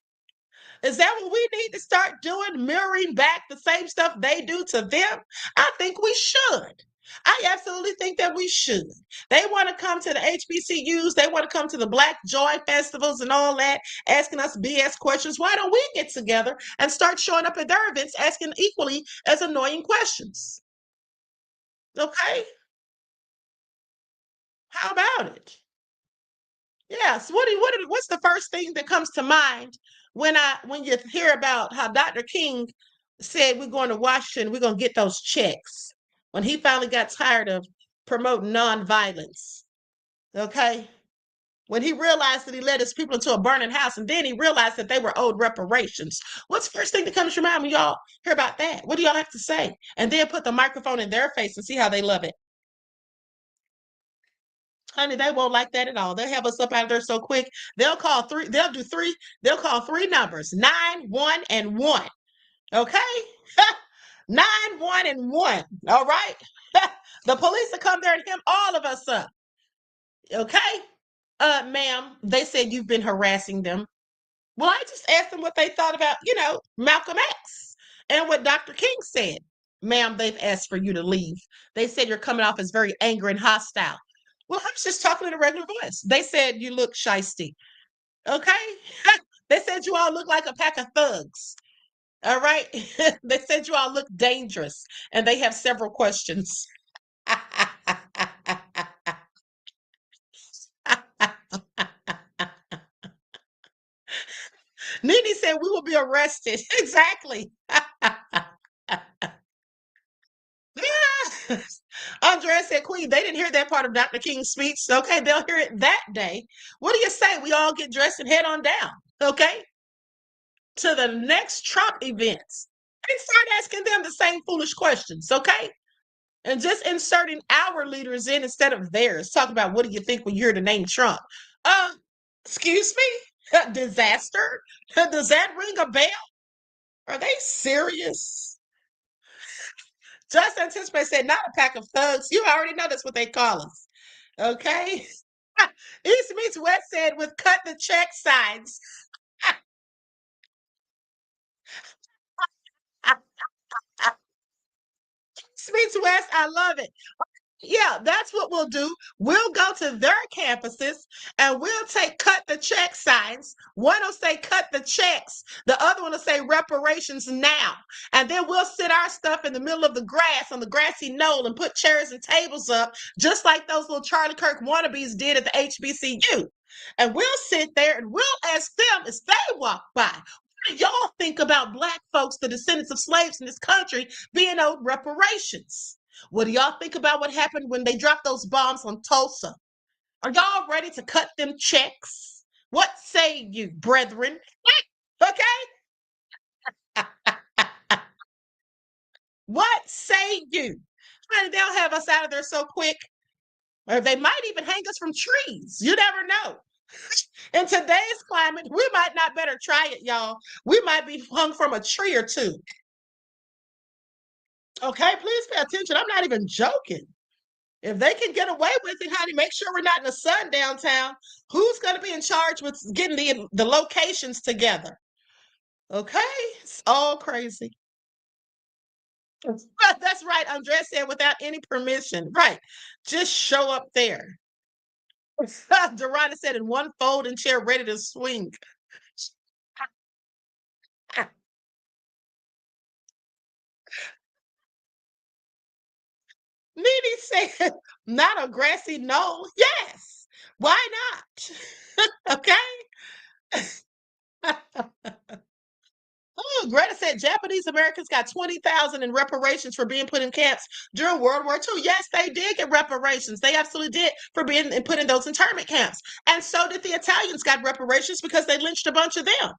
Is that what we need to start doing? Mirroring back the same stuff they do to them? I think we should. I absolutely think that we should. They want to come to the HBCUs. They want to come to the Black Joy festivals and all that, asking us BS questions. Why don't we get together and start showing up at their events asking equally as annoying questions? Okay? How about it? Yes. What's the first thing that comes to mind when you hear about how Dr. King said we're going to Washington, we're going to get those checks when he finally got tired of promoting nonviolence? Okay. When he realized that he led his people into a burning house and then he realized that they were owed reparations. What's the first thing that comes to your mind when y'all hear about that? What do y'all have to say? And then put the microphone in their face and see how they love it. Honey, they won't like that at all. They'll have us up out of there so quick. They'll call three numbers, 9, 1, and 1. Okay? 9, 1, and 1. All right? The police will come there and hem all of us up. Okay? Ma'am, they said you've been harassing them. Well, I just asked them what they thought about, Malcolm X and what Dr. King said. Ma'am, they've asked for you to leave. They said you're coming off as very angry and hostile. Well, I was just talking in a regular voice. They said you look shisty. Okay? They said you all look like a pack of thugs. All right? They said you all look dangerous. And they have several questions. Nene said we will be arrested. Exactly. Andrea said, Queen, they didn't hear that part of Dr. King's speech. Okay, they'll hear it that day. What do you say? We all get dressed and head on down, okay, to the next Trump events and start asking them the same foolish questions, okay? And just inserting our leaders in instead of theirs. Talk about what do you think when you hear the name Trump? Excuse me? Disaster? Does that ring a bell? Are they serious? Just Anticipate said, not a pack of thugs. You already know that's what they call us. Okay? East meets West said with cut the check signs. East meets West, I love it. Yeah, that's what we'll do. We'll go to their campuses and we'll cut the check signs. One will say cut the checks. The other one will say reparations now. And then we'll sit our stuff in the middle of the grass on the grassy knoll and put chairs and tables up, just like those little Charlie Kirk wannabes did at the HBCU. And we'll sit there and we'll ask them as they walk by, what do y'all think about Black folks, the descendants of slaves in this country, being owed reparations? What do y'all think about what happened when they dropped those bombs on Tulsa? Are y'all ready to cut them checks? What say you, brethren? Okay? What say you? And they'll have us out of there so quick. Or they might even hang us from trees. You never know. In today's climate, we might not better try it, y'all. We might be hung from a tree or two. Okay, please pay attention. I'm not even joking. If they can get away with it, honey, make sure we're not in the sun downtown. Who's going to be in charge with getting the locations together? Okay, it's all crazy. That's right. Andrea said without any permission. Right. Just show up there. Dorada said in one folding chair ready to swing. Nene said, not a grassy knoll. Yes. Why not? Okay. Oh, Greta said Japanese Americans got 20,000 in reparations for being put in camps during World War II. Yes, they did get reparations. They absolutely did for being put in those internment camps. And so did the Italians got reparations because they lynched a bunch of them.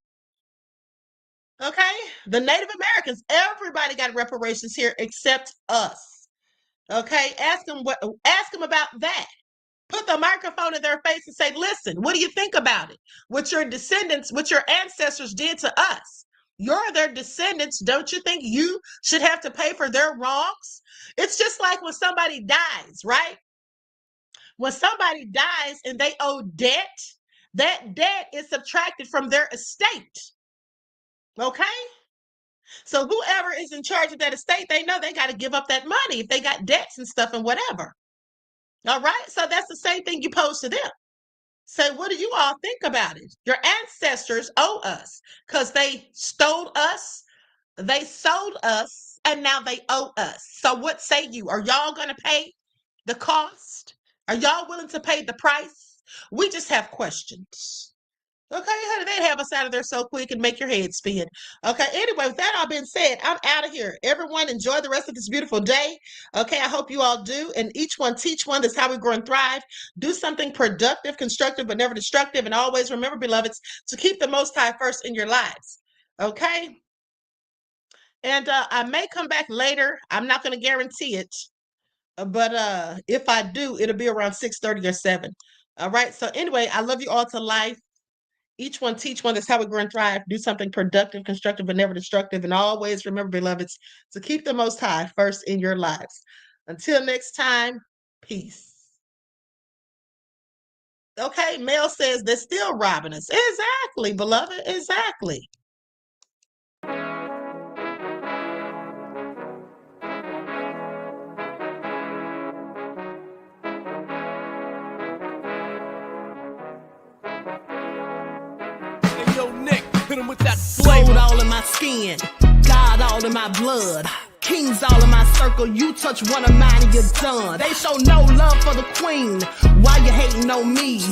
Okay? The Native Americans, everybody got reparations here except us. Okay? Ask them about that. Put the microphone in their face and say, listen, what do you think about it? What your descendants, what your ancestors did to us? You're their descendants. Don't you think you should have to pay for their wrongs? It's just like when somebody dies, right? When somebody dies and they owe debt, that debt is subtracted from their estate. Okay? So whoever is in charge of that estate, they know they got to give up that money if they got debts and stuff and whatever. All right? So that's the same thing you pose to them. Say, what do you all think about it? Your ancestors owe us because they stole us, they sold us, and now they owe us. So what say you? Are y'all going to pay the cost? Are y'all willing to pay the price? We just have questions. Okay, honey, they'd have us out of there so quick and make your head spin. Okay, anyway, with that all being said, I'm out of here. Everyone, enjoy the rest of this beautiful day. Okay, I hope you all do. And each one teach one. That's how we grow and thrive. Do something productive, constructive, but never destructive. And always remember, beloveds, to keep the Most High first in your lives. Okay? And I may come back later. I'm not going to guarantee it. But if I do, it'll be around 6:30 or 7. All right? So anyway, I love you all to life. Each one teach one. That's how we grow and thrive. Do something productive, constructive, but never destructive. And always remember, beloveds, to keep the Most High first in your lives. Until next time, peace. Okay, Mel says they're still robbing us. Exactly, beloved, exactly. Gold all in my skin, God all in my blood, kings all in my circle. You touch one of mine and you're done. They show no love for the queen. Why you hating on me?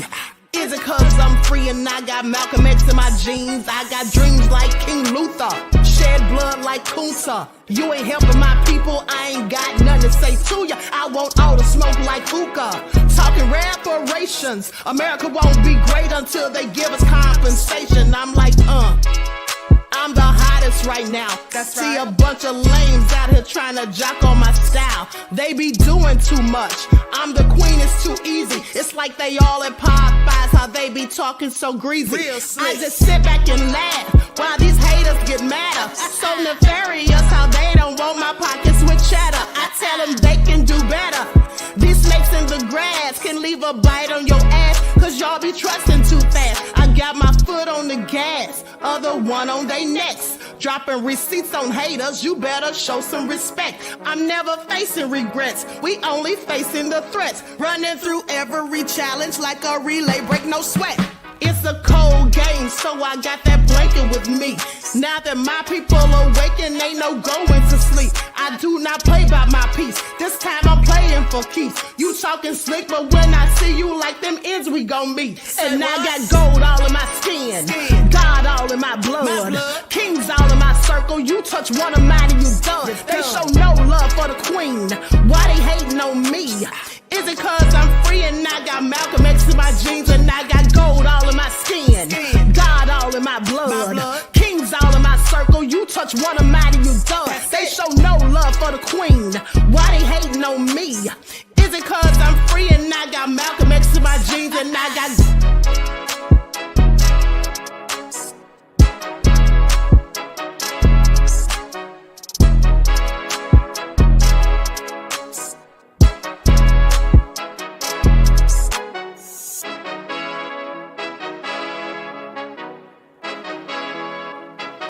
Is it cause I'm free and I got Malcolm X in my jeans? I got dreams like King Luther, shed blood like Kunta. You ain't helping my people, I ain't got nothing to say to ya. I want all the smoke like hookah. Talking reparations, America won't be great until they give us compensation. I'm like, I'm the hottest right now. See a bunch of lames out here trying to jock on my style. They be doing too much. I'm the queen, it's too easy. It's like they all at Popeyes, how they be talking so greasy. I just sit back and laugh while these haters get madder. So nefarious how they don't want my pockets with cheddar. I tell them they can do better. These snakes in the grass can leave a bite on your ass, cause y'all be trusting too fast. I got my foot on the gas, other one on they necks. Dropping receipts on haters, you better show some respect. I'm never facing regrets, we only facing the threats. Running through every challenge like a relay, break no sweat. It's a cold game, so I got that blanket with me. Now that my people awaken, ain't no going to sleep. I do not play by my piece, this time I'm playing for keeps. You talking slick, but when I see you like them ends, we gon' meet. And I got gold all in my skin, God all in my blood, kings all in my circle. You touch one of mine and you done. They show no love for the queen, why they hating on me? Is it cause I'm free and I got Malcolm X in my jeans and I got gold all in my skin, God all in my blood, kings all in my circle. You touch one of mine and you done. They show no love for the queen, why they hating on me? Is it cause I'm free and I got Malcolm X in my jeans and I got